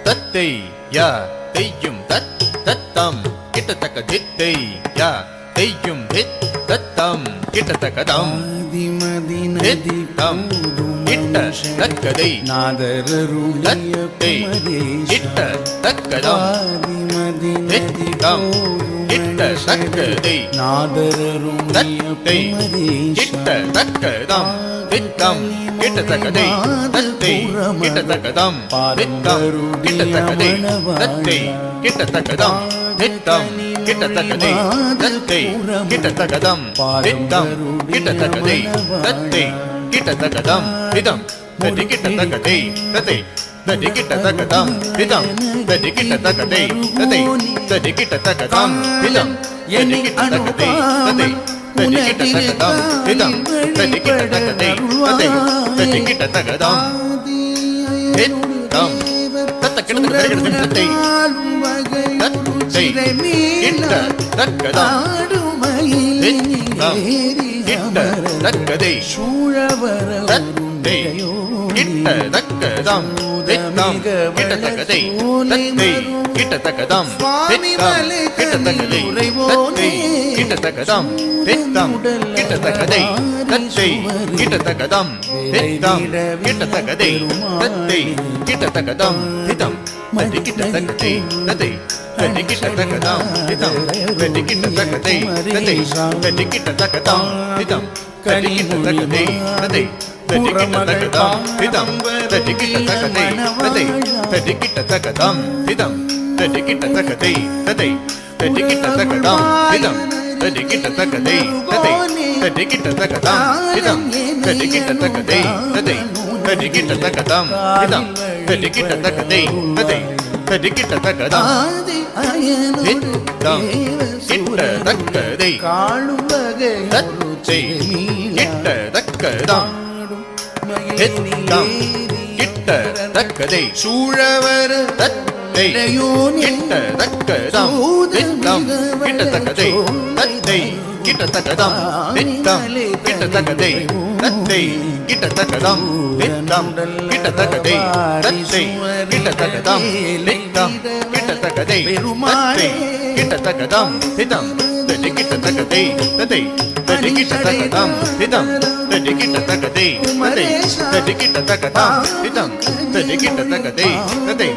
Tattei ya teyyum tat tattam kitataka dittei ya teyyum hit tattam kitatakadam hittam itta takkadei tattei itta takkadam hittam itta takkadei tattei itta takkadam hittam kitatakadei tattei kitatakadam hittam kitatakadei tattei kitatakadam hittam kitatakadei tattei kitatakadam hittam kitatakadei tattei kitatakadam idam tadi kitatakadei tattei tadi kitatakadam idam tadi kitatakadei tattei tadi kitatakadam idam tadi kitatakadei tattei tadi kitatakadam idam tadi kitatakadei tattei tadi kitatakadam hittam tatta kitatakadei tattei தக்கதை கிட்ட தக்கதம் தித்தம் கிட்ட தக்கதை தத்தை கிட்ட தக்கதம் தித்தம் கிட்ட தக்கதை தத்தை கிட்ட தக்கதம் தித்தம் கிட்ட தக்கதை தத்தை கிட்ட தக்கதம் தித்தம் கிட்ட தக்கதை தத்தை கிட்ட தக்கதம் தித்தம் கிட்ட தக்கதை தத்தை கிட்ட தக்கதம் தித்தம் தத்தி கிட்ட தக்கதை தத்தை தத்தி கிட்ட தக்கதம் தித்தம் தத்தி கிட்ட தக்கதை தத்தை தத்தி கிட்ட தக்கதம் தித்தம் தத்தி கிட்ட தக்கதை தத்தை தத்தி கிட்ட தக்கதம் தித்தம் தத்தி கிட்ட தக்கதை தத்தை தத்தி கிட்ட தக்கதம் தித்தம் தத்தி கிட்ட தக்கதை தத்தை தத்தி கிட்ட தக்கதம் தித்தம் தத்தி கிட்ட தக்கதை தத்தை தத்தி கிட்ட தக்கதம் தித்தம் தத்தி கிட்ட தக்கதை தத்தை தத்தி கிட்ட தக்கதம் தித்தம் தத்தி கிட்ட தக்கதை தத்தை தத்தி கிட்ட தக்கதம் தித்தம் கிட்ட தக்கதை தத்தை கிட்ட தக்கதம் தித்தம் கிட்ட தக்கதை சூழவர் தத்தை கிட்ட தக்கதம் தித்தம் கிட்ட தக்கதை தத்தை கிட்ட தக்கதம் தித்தம் கிட்ட தக்கதை தத்தை கிட்ட தக்கதம் தித்தம் கிட்ட தக்கதை தத்தை கிட்ட தக்கதம் தித்தம் கிட்ட தக்கதை தத்தை கிட்ட தக்கதம் தித்தம் தத்தி கிட்ட தக்கதை தத்தை தத்தி கிட்ட தக்கதம் தித்தம் தத்தி கிட்ட தக்கதை தத்தை தத்தி கிட்ட தக்கதம் தித்தம் தத்தி கிட்ட தக்கதை தத்தை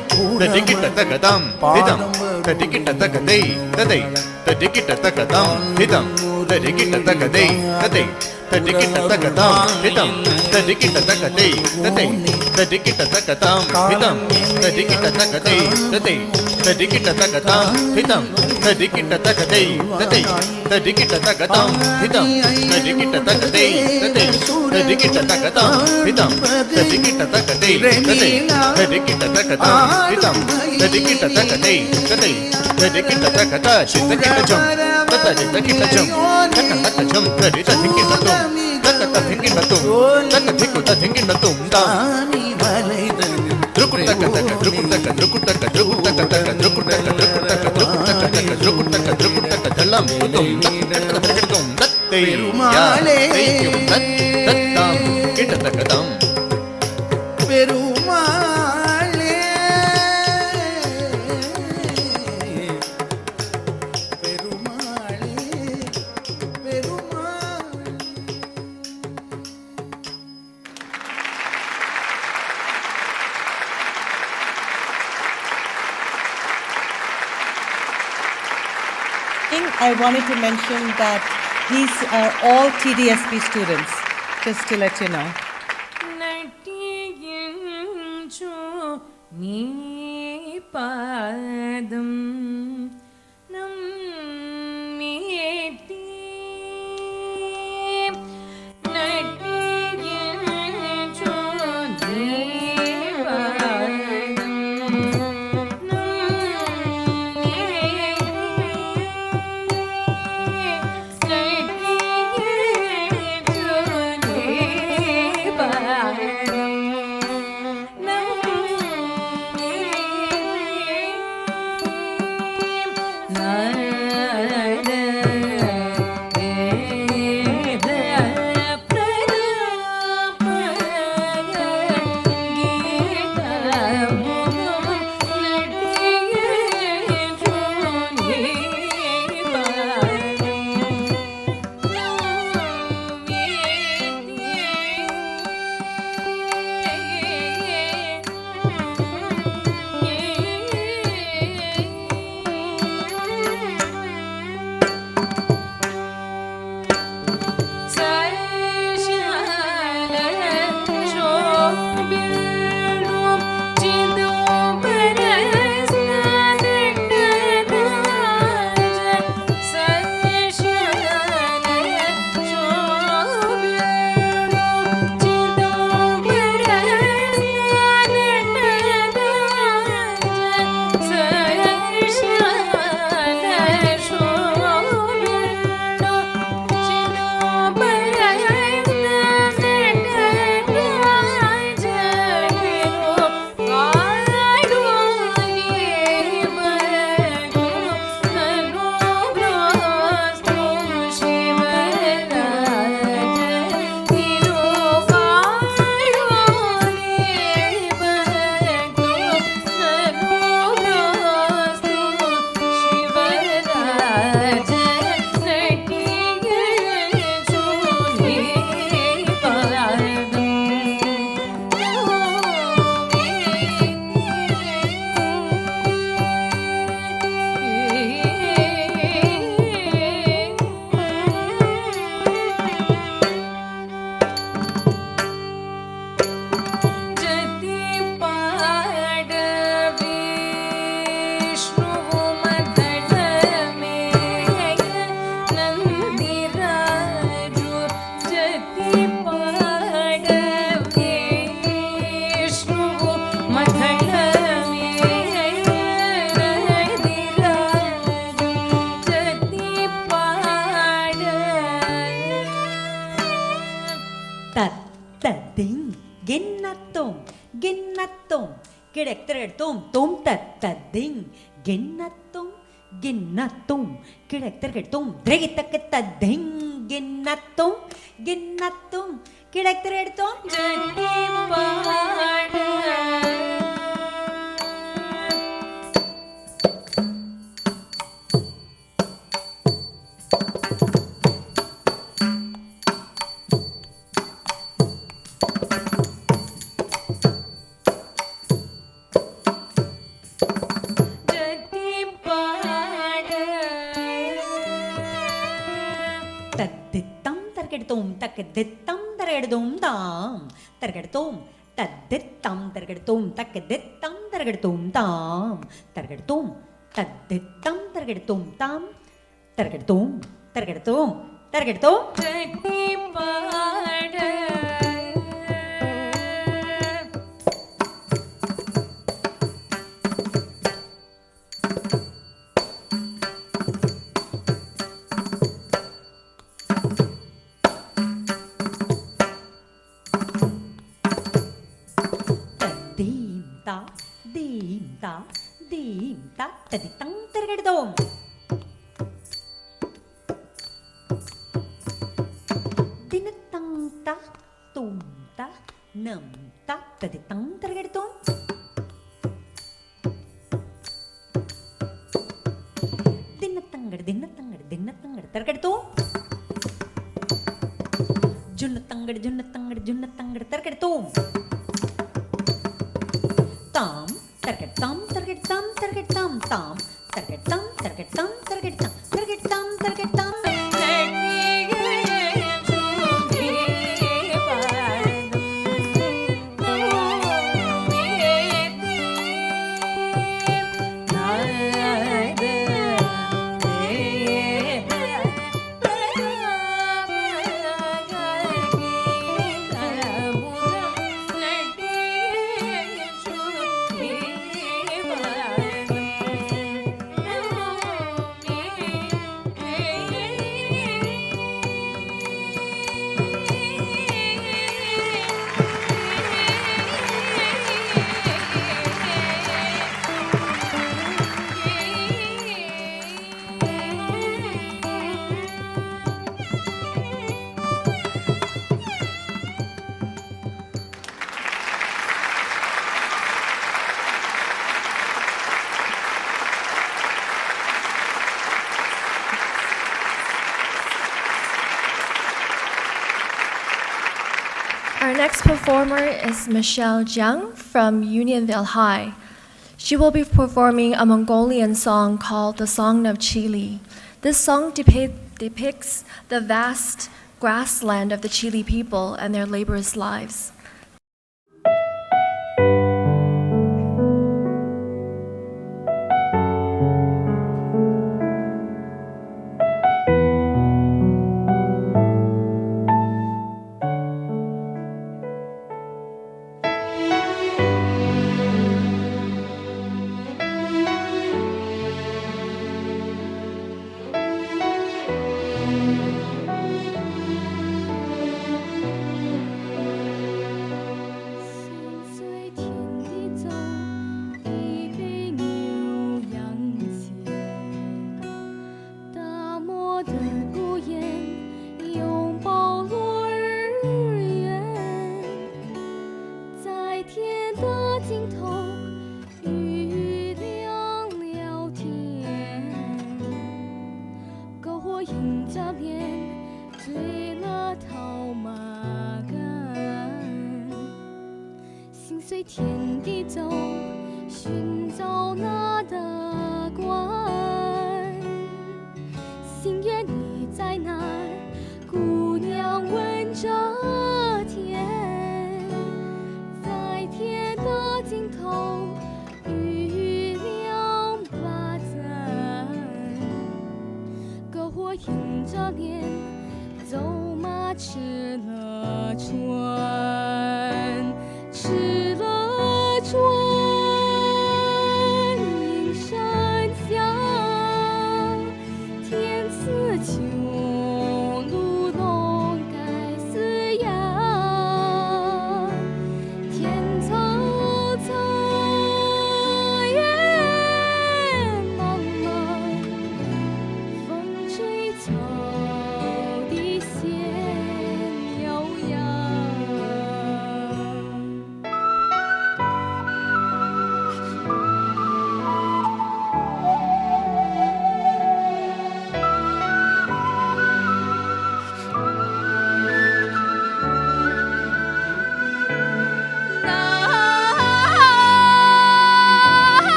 தத்தி கிட்ட தக்கதம் தித்தம் தத்தி கிட்ட தக்கதை தத்தை தத்தி கிட்ட தக்கதம் தித்தம் தத்தி கிட்ட தக்கதை தத்தை தத்தி கிட்ட தக்கதம் தித்தம் தத்தி கிட்ட தக்கதை தத்தை தத்தி கிட்ட தக்கதம் தித்தம் தத்தி கிட்ட தக்கதை தத்தை தத்தி கிட்ட தக்கதம் தித்தம் தத்தி கிட்ட தக்கதை தத்தை தத்தி கிட்ட தக்கதம் தித்தம் தத்தி கிட்ட தக்கதை தத்தை தத்தி கிட்ட தக்கதம் தித்தம் தத்தி கிட்ட தக்கதை தத்தை தத்தி கிட்ட தக்கதம் தித்தம் தத்தி கிட்ட தக்கதை தத்தை தத்தி கிட்ட தக்கதா சித்த கிட்ட ஜம் தத்த சித்த கிட்ட ஜம் தக்க தக்க ஜம் தத்தி தத்தி கிட்ட தும் தக்க தத்தி கிட்ட தும் தக்க திக்கு தத்தி கிட்ட தும் தா druku taka taka druku taka druku taka druku taka taka druku taka druku taka druku taka taka druku taka druku taka dalam tutum tum datte ya teikum dattam kita takadam பெருமாளே பெருமாளே பெருமாளே. I wanted to mention that these are all TDSB students, just to let you know. நட்டியின்றோ நீ பாதம் நம்மேட்டி நட்டியின்றோ நீ பாதம் Gennatum, Gennatum, Kirektertum, Tum Tatading, Gennatum, Gennatum, Kirektertum, Dregitakatading, Gennatum, Gennatum, Kirektertum, Takadittam targadum tam targadum tadittam targadum takadittam targadum tam targadum tadittam targadum tam targadum targadum targadum tadittam targadum dinatang ta tum ta nam ta tadittam targadum dinatangad targadum junnatangad targadum tam targadum targadum targadum tam targadum targadum targadum targadum targadum Our next performer is Michelle Jiang from Unionville High. She will be performing a Mongolian song called The Song of Chile. This song depicts the vast grassland of the Chile people and their laborious lives.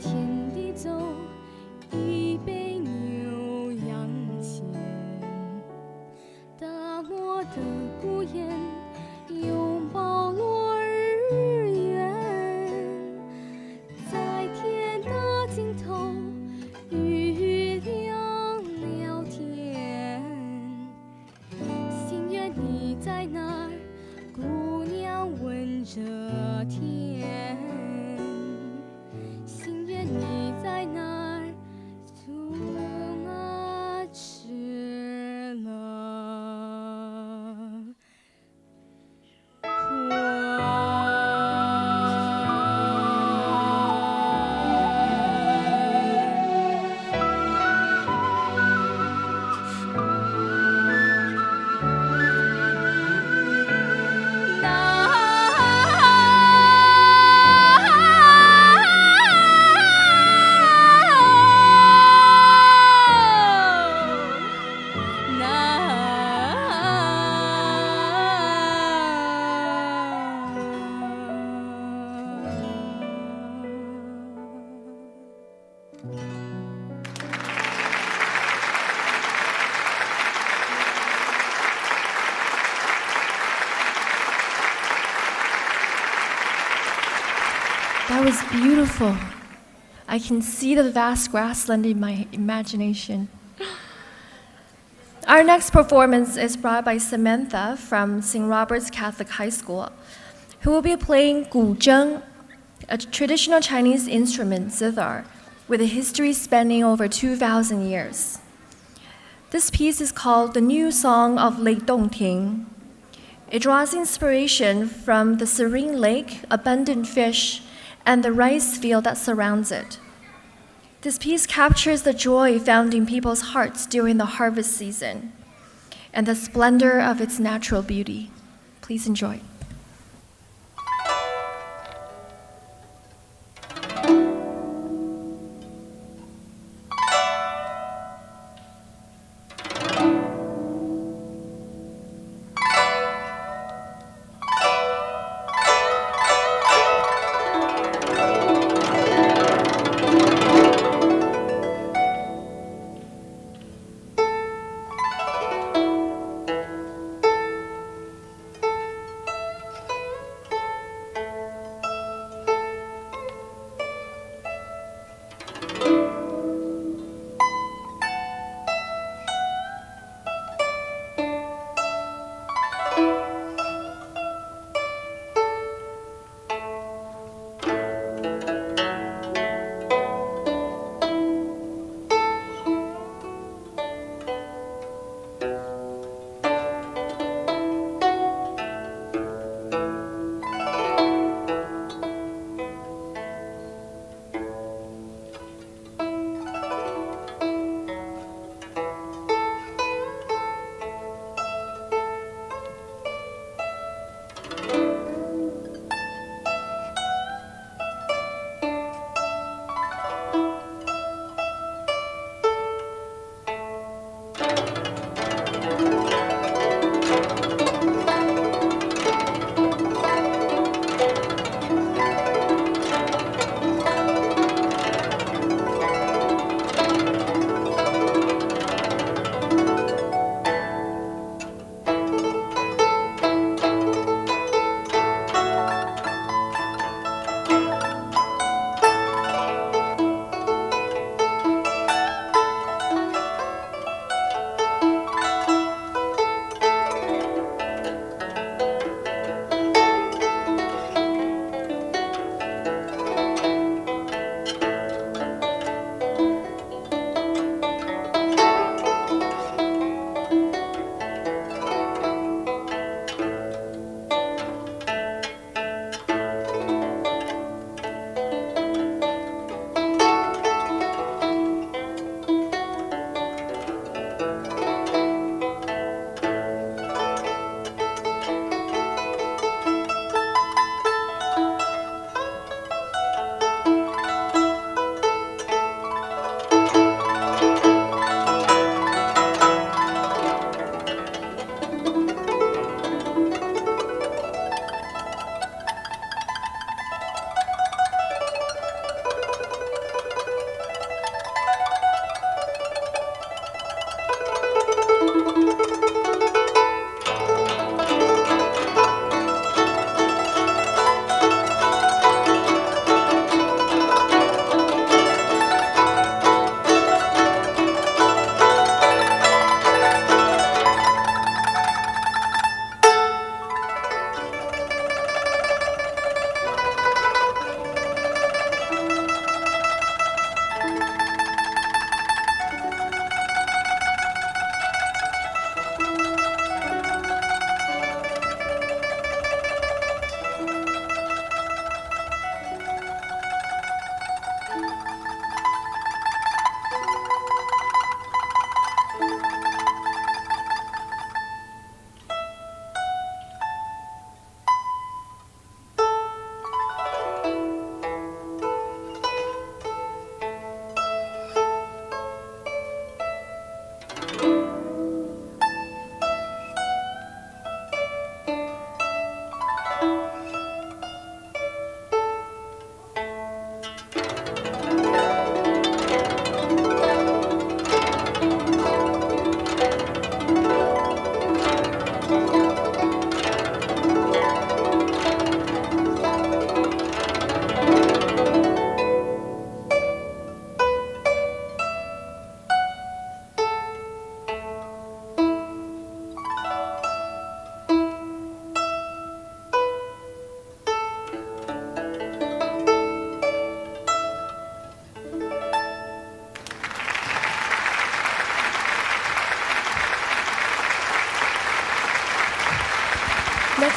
田里走，一杯牛羊牵。大漠的孤雁，拥抱落日圆。在天的尽头，与月亮聊天。心愿你在哪儿？姑娘问着天。心愿你在哪儿？竹马吃了That was beautiful. I can see the vast grassland in my imagination. Our next performance is brought by Samantha from St. Robert's Catholic High School, who will be playing guzheng, a traditional Chinese instrument zither with a history spanning over 2,000 years. This piece is called The New Song of Lake Dongting. It draws inspiration from the serene lake, abundant fish, and the rice field that surrounds it. This piece captures the joy found in people's hearts during the harvest season and the splendor of its natural beauty. Please enjoy.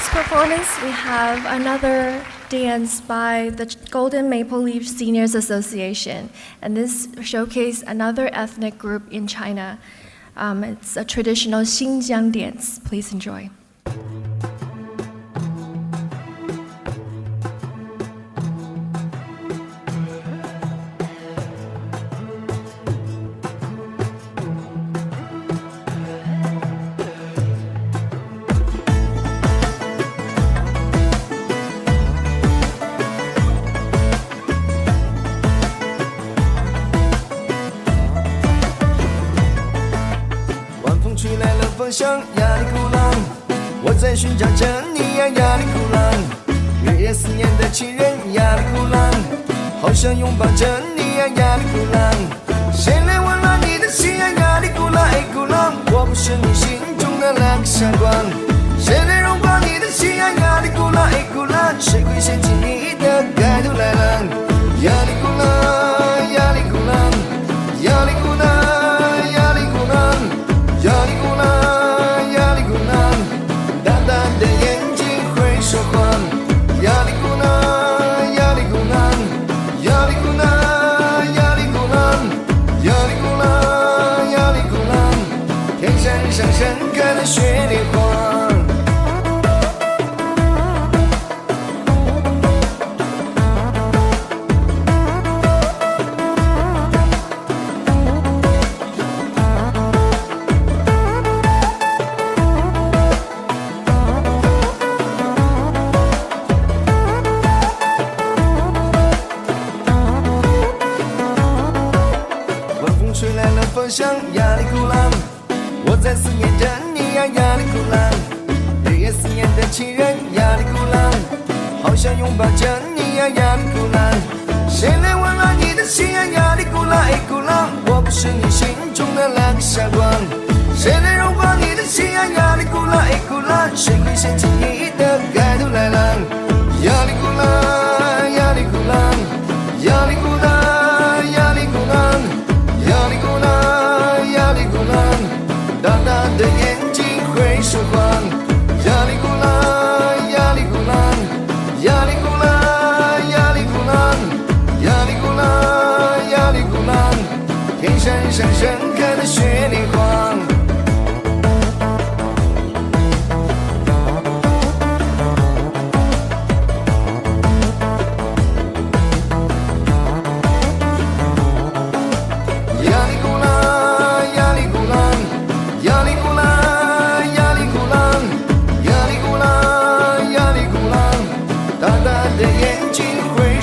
next performance, we have another dance by the Golden Maple Leaf Seniors Association, and this showcases another ethnic group in China. It's a traditional Xinjiang dance. Please enjoy.吹来了风向亚里古浪，我在寻找着你呀，亚里古浪。日夜思念的情人亚里古浪，好想拥抱着你呀，亚里古浪。谁来温暖你的心呀，亚里古浪？哎，古浪，我不是你心中的那个闪光。谁来荣光你的心呀，亚里古浪？哎，古浪，谁会掀起你的盖头来浪？亚里古浪，亚里古浪，亚里古浪。亚里古浪，亚里古浪，大大的眼睛会说谎。亚里古浪，亚里古浪，亚里古浪，亚里古浪，亚里古浪，亚里古浪，天山上盛开的雪莲花。向亚里古浪，我在思念着你呀，亚里古浪。日夜思念的情人亚里古浪，好想拥抱着你呀，亚里古浪。谁来温暖你的心呀，亚里古浪？哎，古浪，我不是你心中的那个傻瓜。谁来荣光你的心呀，亚里古浪？哎，古浪，谁会掀起你的盖头来浪？亚里古浪，亚里古浪，亚里古浪，亚里古浪，亚里古浪。亚里古浪，大大的眼睛会说谎。亚里古浪，亚里古浪，亚里古浪，亚里古浪，亚里古浪，亚里古浪，天山上盛开的雪莲花。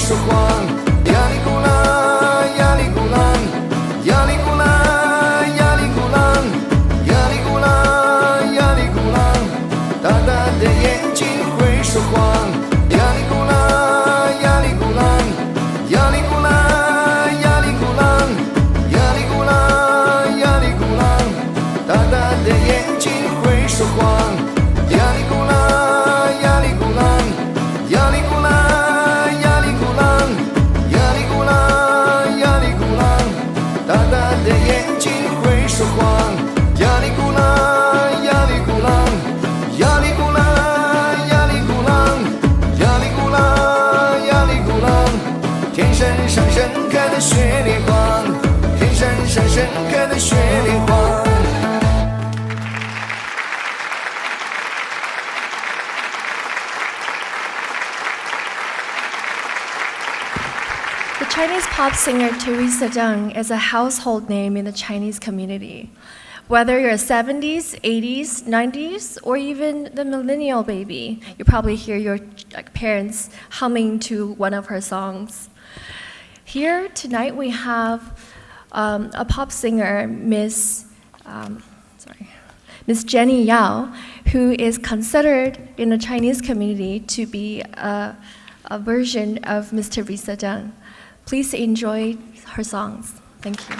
说谎，亚里古浪，亚里古浪，亚里古浪，亚里古浪，亚里古浪，亚里古浪，大大的眼睛会说谎，亚里古浪，亚里古浪，亚里古浪，亚里古浪，亚里古浪，亚里古浪，大大的眼睛会说谎，亚里古浪，亚里古浪，亚里古浪。大大的眼睛会说谎，亚里古浪，亚里古浪，亚里古浪，亚里古浪，亚里古浪，亚里古浪，天山上盛开的雪莲花，天山上盛开的雪莲花。The Chinese pop singer Teresa Deng is a household name in the Chinese community. Whether you're a 70s, 80s, 90s, or even the millennial baby, you probably hear your parents humming to one of her songs. Here tonight we have a pop singer, Miss Jenny Yao, who is considered in the Chinese community to be a version of Miss Teresa Deng. Please enjoy her songs. Thank you.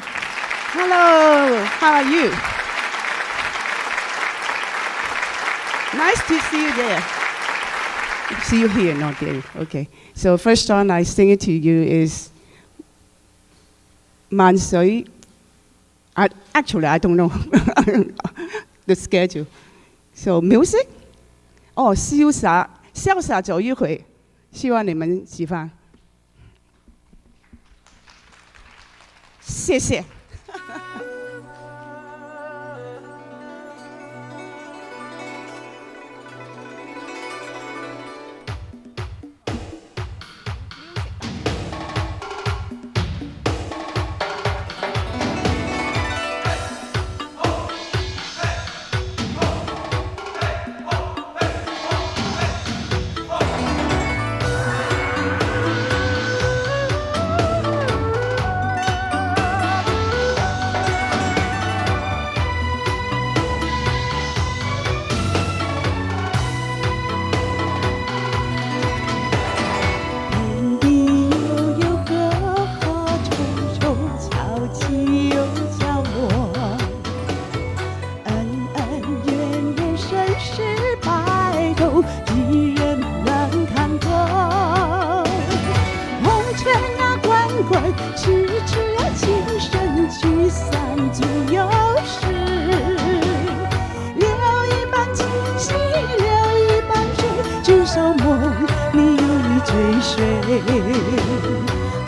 Hello, how are you? Nice to see you there. See you here, not there. Okay. So first song I sing it to you is Man Sui. Actually, I don't know the schedule. So music? 哦，潇洒，潇洒走一回，希望你们喜欢。谢谢。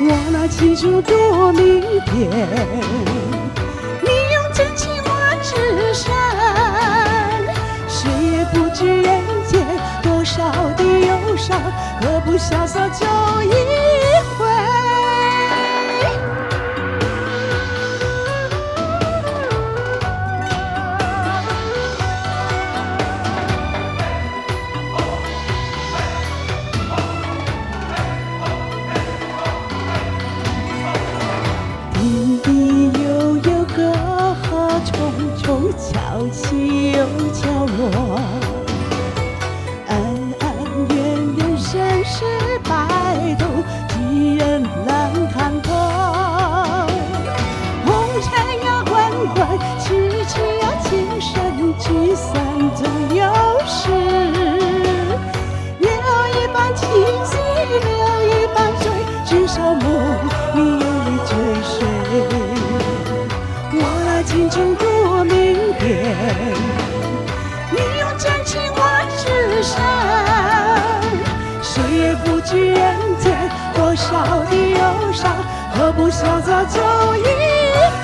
我那清楚多明辨，你用真情我至善，谁也不知人间多少的忧伤，何不潇洒走一回。潮起又潮落，恩恩怨怨，生死白头，几人能看透？红尘呀滚滚，痴痴呀情深，聚散总有时。留一半清醒，留一半醉，至少梦里有你追随。我那清楚多明辨，你用真情我至善，谁也不知人间多少的忧伤，何不潇洒走一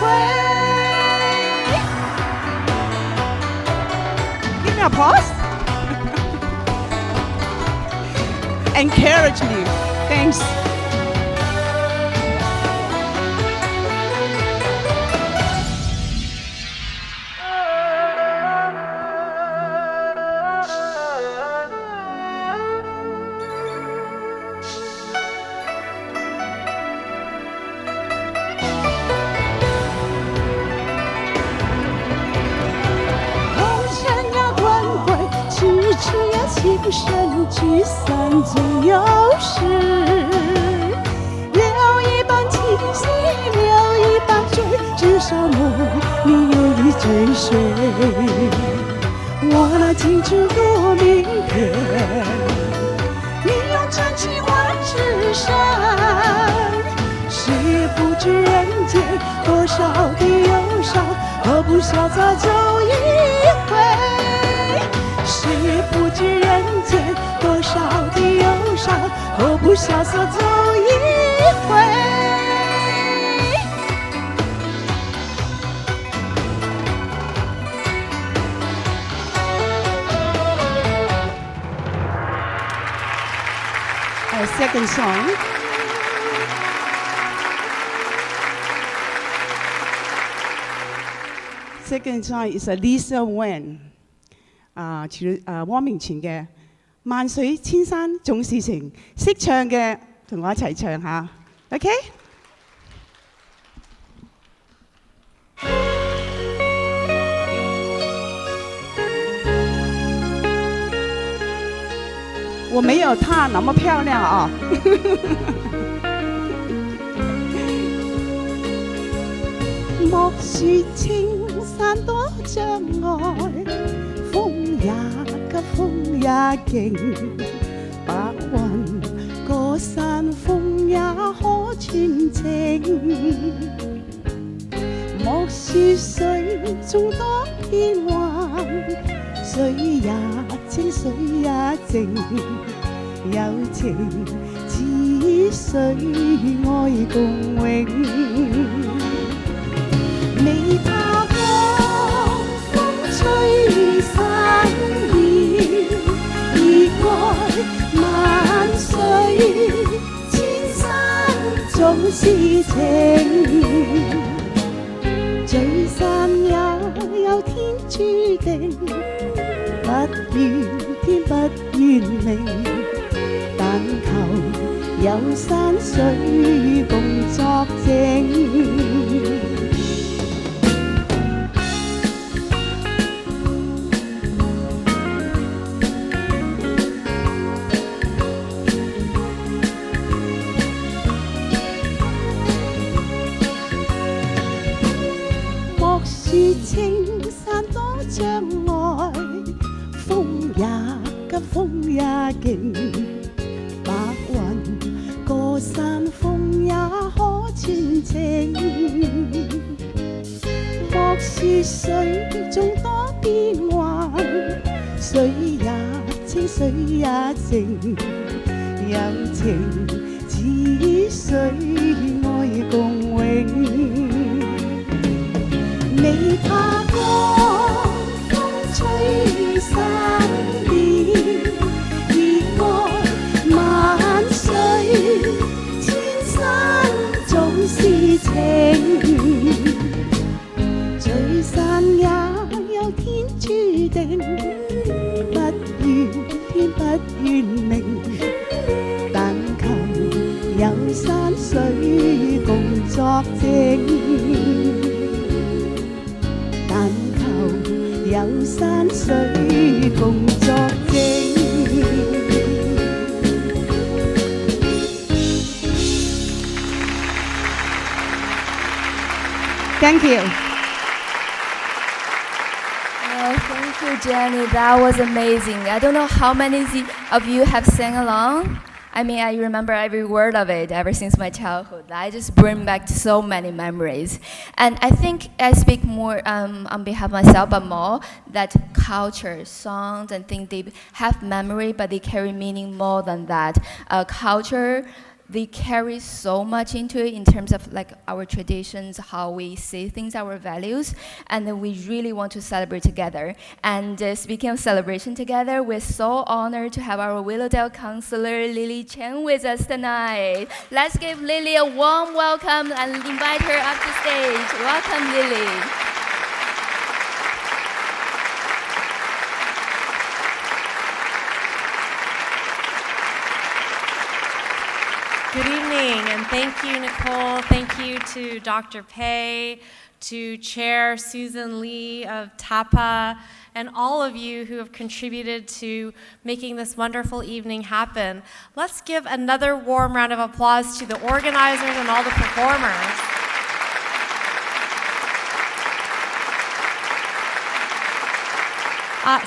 回。 Give me applause. Encourage me. Thanks.情深聚散总有时，留一半清醒，留一半醉，至少梦里有你追随。我那清楚多明辨，你用真情换至善，谁也不知人间多少的忧伤，何不潇洒走一回？ 谁也不知人间多少的忧伤，何不潇洒走一回？Our second song. Second song is a Lisa Wen. 汪明荃嘅《萬水千山總是情》，識唱嘅同我一齊唱下 ，OK？ 我沒有她那麼漂亮啊！莫說青山多障礙。 風也急，風也勁，白雲過山峰也可穿情。莫說水中多變幻，水也清，水也靜，有情似水，愛共永。未怕光，風吹散了，熱愛萬歲，千山總是情。聚散也有天注定，不怨天不怨命，但求有山水共作證。說青山多障礙，風也急，風也勁，白雲過山峰也可傳情。莫說水眾多變幻，水也清，水也靜，有情似水，愛共永。未怕光，風吹散了，熱愛萬歲，千山總是情。聚散也有天注定，不怨天不怨命，但求有山水共作證。但求有山水共作證。Thank you. Oh, thank you, Jenny. That was amazing. I don't know how many of you have sang along. I mean, I remember every word of it ever since my childhood. I just bring back so many memories. And I think I speak more on behalf of myself, but more that culture, songs, and things, they have memory, but they carry meaning more than that. Culture, they carry so much into it in terms of like our traditions, how we see things, our values, and then we really want to celebrate together. And speaking of celebration together, we're so honored to have our Willowdale counselor Lily Chen with us tonight. Let's give Lily a warm welcome and invite her up to stage. Welcome, Lily. Good evening, and thank you, Nicole. Thank you to Dr. Pei, to Chair Susan Lee of TAPA, and all of you who have contributed to making this wonderful evening happen. Let's give another warm round of applause to the organizers and all the performers.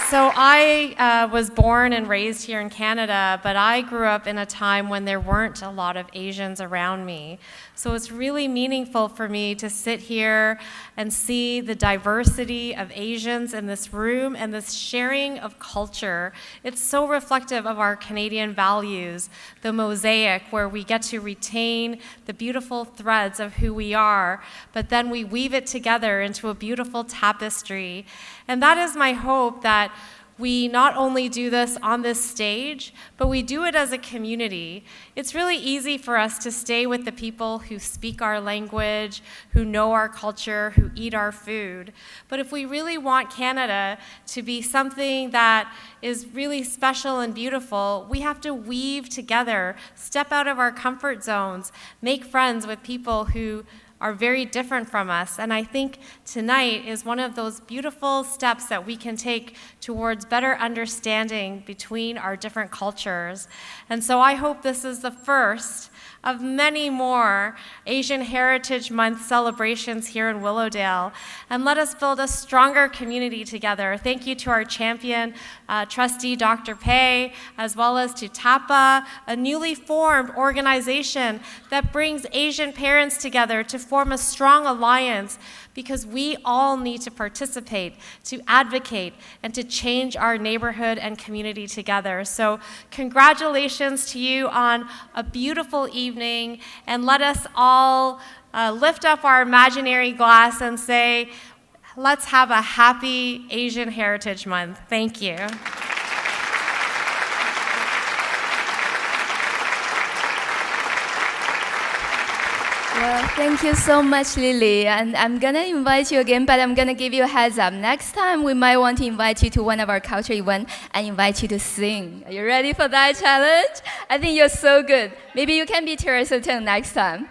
So I was born and raised here in Canada, but I grew up in a time when there weren't a lot of Asians around me. So it's really meaningful for me to sit here and see the diversity of Asians in this room and this sharing of culture. It's so reflective of our Canadian values, the mosaic, where we get to retain the beautiful threads of who we are, but then we weave it together into a beautiful tapestry. And that is my hope, that we not only do this on this stage, but we do it as a community. It's really easy for us to stay with the people who speak our language, who know our culture, who eat our food. But if we really want Canada to be something that is really special and beautiful, we have to weave together, step out of our comfort zones, make friends with people who are very different from us. And I think tonight is one of those beautiful steps that we can take towards better understanding between our different cultures. And so I hope this is the first of many more Asian Heritage Month celebrations here in Willowdale. And let us build a stronger community together. Thank you to our champion, trustee Dr. Pei, as well as to TAPA, a newly formed organization that brings Asian parents together to form a strong alliance because we all need to participate, to advocate, and to change our neighborhood and community together. So congratulations to you on a beautiful evening, and let us all lift up our imaginary glass and say, let's have a happy Asian Heritage Month. Thank you. Well, thank you so much, Lily. And I'm going to invite you again, but I'm going to give you a heads up. Next time, we might want to invite you to one of our culture events and invite you to sing. Are you ready for that challenge? I think you're so good. Maybe you can be Teresa Teng next time.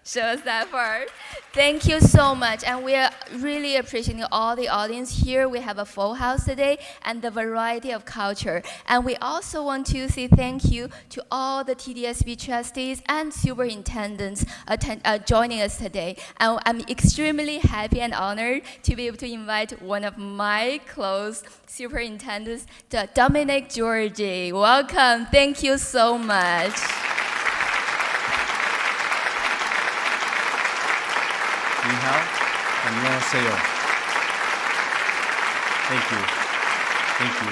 Show us that part. Thank you so much. And we are really appreciating all the audience here. We have a full house today and the variety of culture. And we also want to say thank you to all the TDSB trustees and superintendents joining us today. And I'm extremely happy and honored to be able to invite one of my close superintendents, Dominic Georgie. Welcome. Thank you so much. Ni hao, annyeonghaseyo. Thank you. Thank you.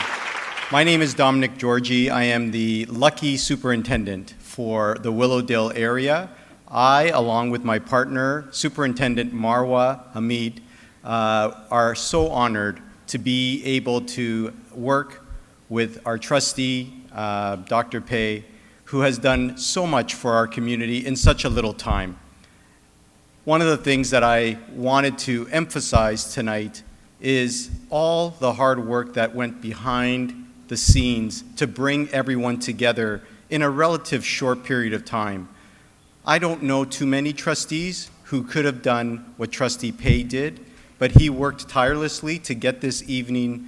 My name is Dominic Georgie. I am the lucky superintendent for the Willowdale area. I, along with my partner, Superintendent Marwa Hamid, are so honored to be able to work with our trustee, Dr. Pei, who has done so much for our community in such a little time. One of the things that I wanted to emphasize tonight is all the hard work that went behind the scenes to bring everyone together in a relative short period of time. I don't know too many trustees who could have done what Trustee Pei did, but he worked tirelessly to get this evening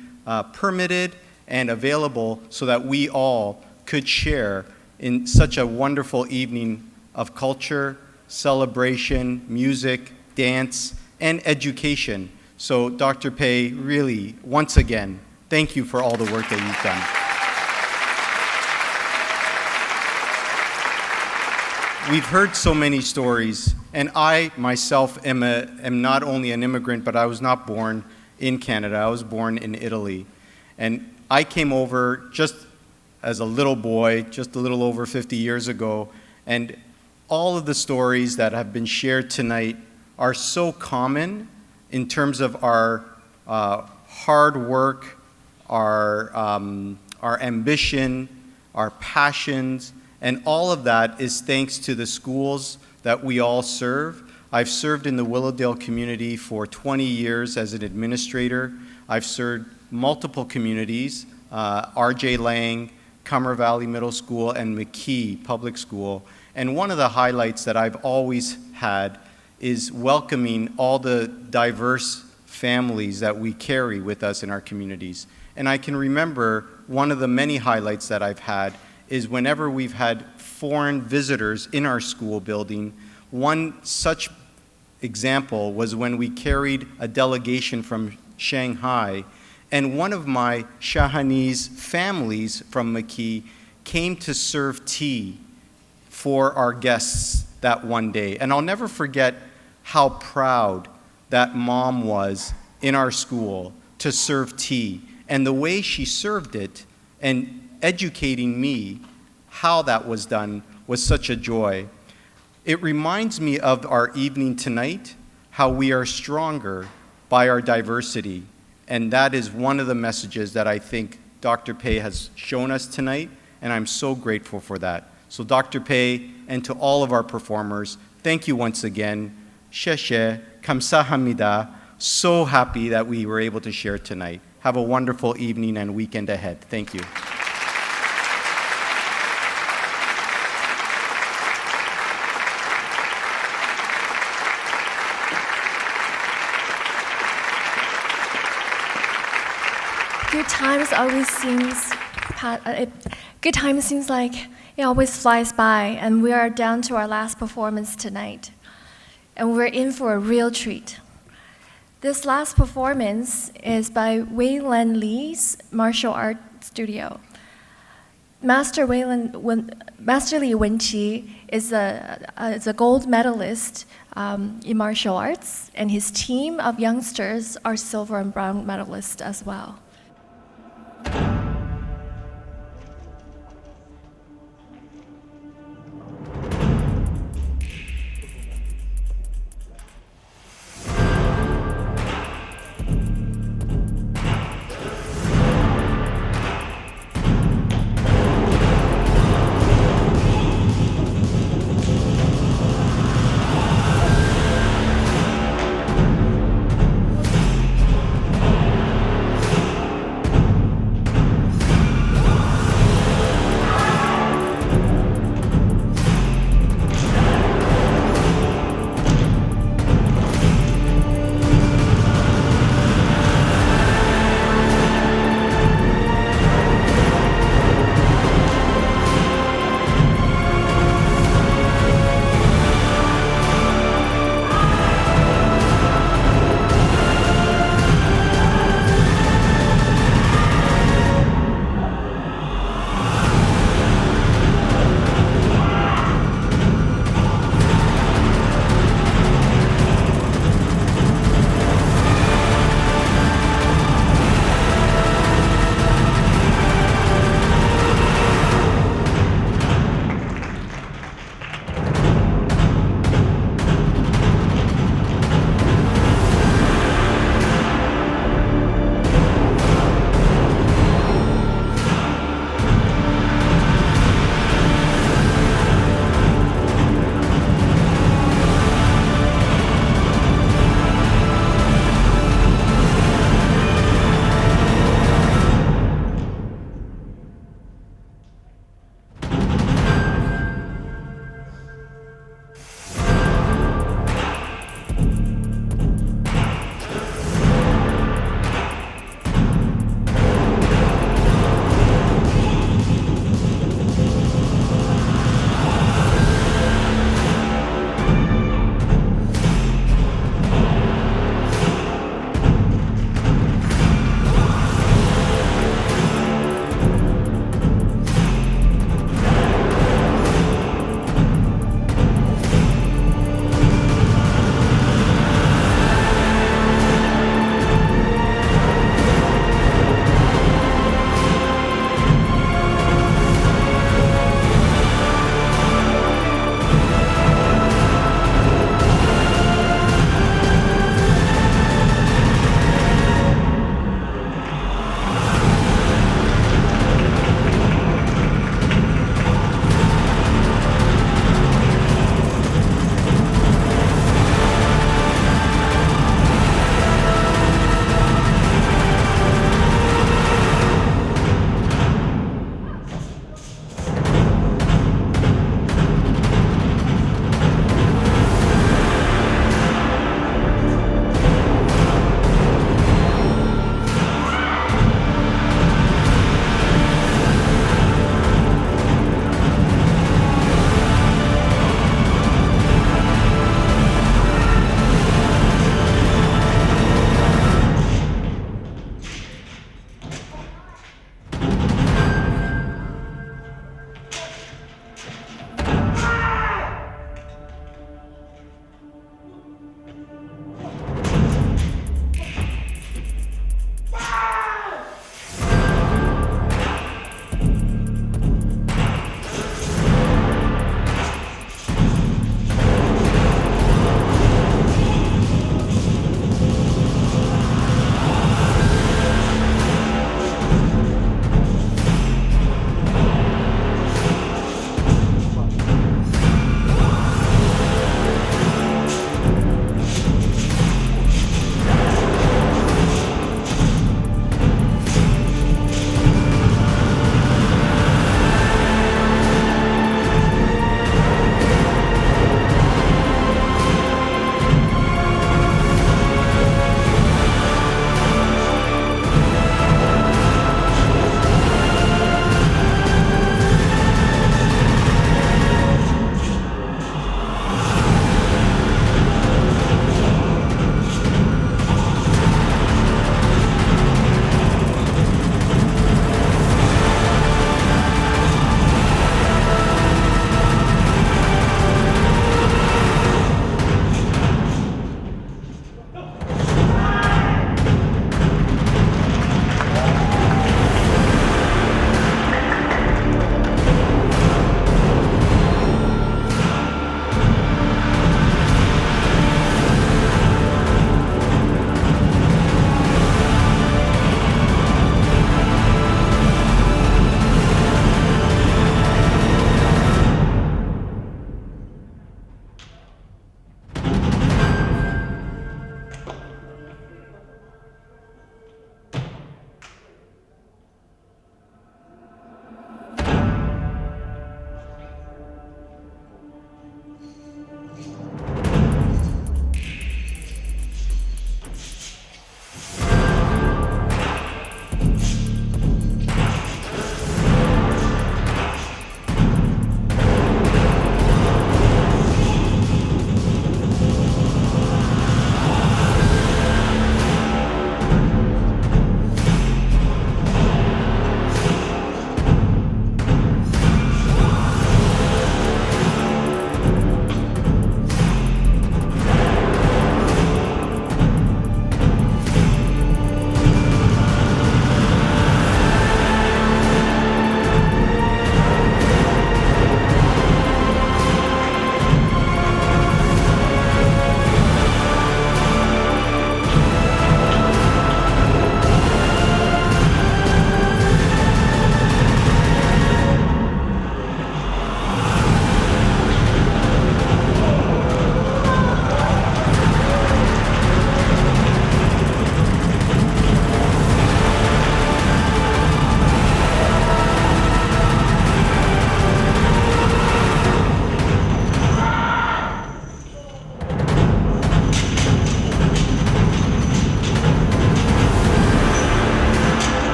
permitted and available so that we all could share in such a wonderful evening of culture, celebration, music, dance, and education. So Dr. Pei, really, once again, thank you for all the work that you've done. We've heard so many stories, and I myself am not only an immigrant, but I was not born in Canada. I was born in Italy. And I came over just as a little boy, just a little over 50 years ago, and all of the stories that have been shared tonight are so common in terms of our hard work, our ambition, our passions, and all of that is thanks to the schools that we all serve. I've served in the Willowdale community for 20 years as an administrator. I've served multiple communities, R.J. Lang, Cummer Valley Middle School, and McKee Public School. And one of the highlights that I've always had is welcoming all the diverse families that we carry with us in our communities. And I can remember one of the many highlights that I've had is whenever we've had foreign visitors in our school building. One such example was when we carried a delegation from Shanghai, and one of my Shahanese families from McKee came to serve tea for our guests that one day. And I'll never forget how proud that mom was in our school to serve tea. And the way she served it and educating me how that was done was such a joy. It reminds me of our evening tonight, how we are stronger by our diversity. And that is one of the messages that I think Dr. Pei has shown us tonight, and I'm so grateful for that. So Dr. Pei, and to all of our performers, thank you once again. Sheshe, kamsahamnida. So happy that we were able to share tonight. Have a wonderful evening and weekend ahead. Thank you. Good times seems like it always flies by, and we are down to our last performance tonight, and we're in for a real treat. This last performance is by Wei Len Lee's martial art studio. Master Li Wenqi is a gold medalist in martial arts, and his team of youngsters are silver and brown medalists as well.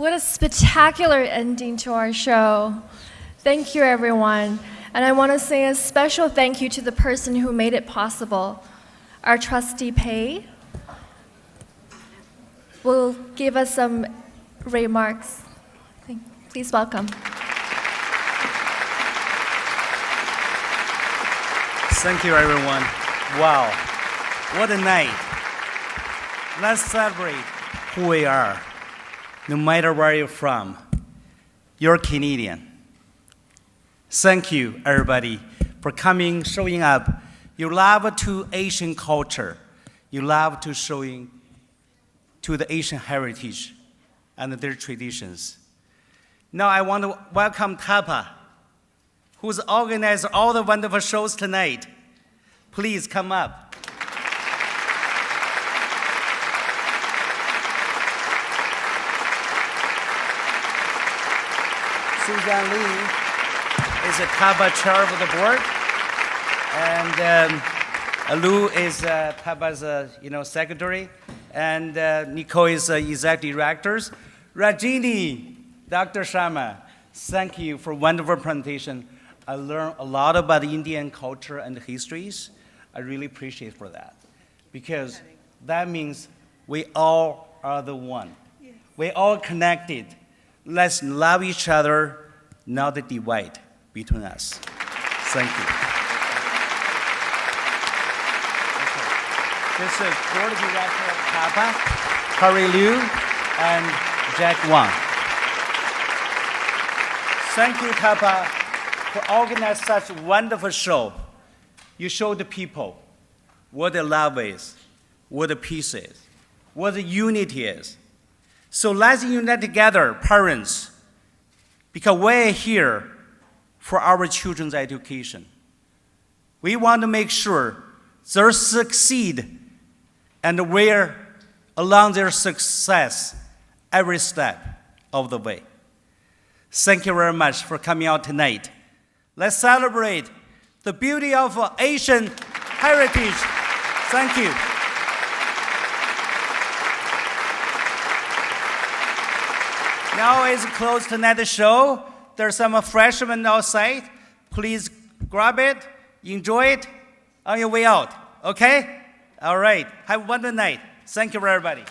What a spectacular ending to our show. Thank you, everyone. And I want to say a special thank you to the person who made it possible. Our trustee Pei will give us some remarks. Please welcome. Thank you, everyone. Wow, what a night. Let's celebrate who we are, no matter where you're from. You're Canadian. Thank you, everybody, for coming, showing up. You love to Asian culture. You love to showing to the Asian heritage and their traditions. Now I want to welcome TAPA, who's organized all the wonderful shows tonight. Please come up. Suzanne Lee is a TAPA chair of the board, and Lou is TAPA's secretary, and Nicole is executive director. Rajini, Dr. Sharma, thank you for wonderful presentation. I learned a lot about Indian culture and histories. I really appreciate for that, because that means we all are the one. We all connected. Let's love each other, not the divide between us. Thank you. Okay. This is board director of TAPA, Harry Liu, and Jack Wang. Thank you, TAPA, for organizing such a wonderful show. You show the people what the love is, what the peace is, what the unity is. So let's unite together, parents, because we're here for our children's education. We want to make sure they succeed, and we're along their success every step of the way. Thank you very much for coming out tonight. Let's celebrate the beauty of Asian heritage. Thank you. Now is close to tonight's show. There's some freshmen outside. Please grab it, enjoy it on your way out, okay? All right, have a wonderful night. Thank you, everybody.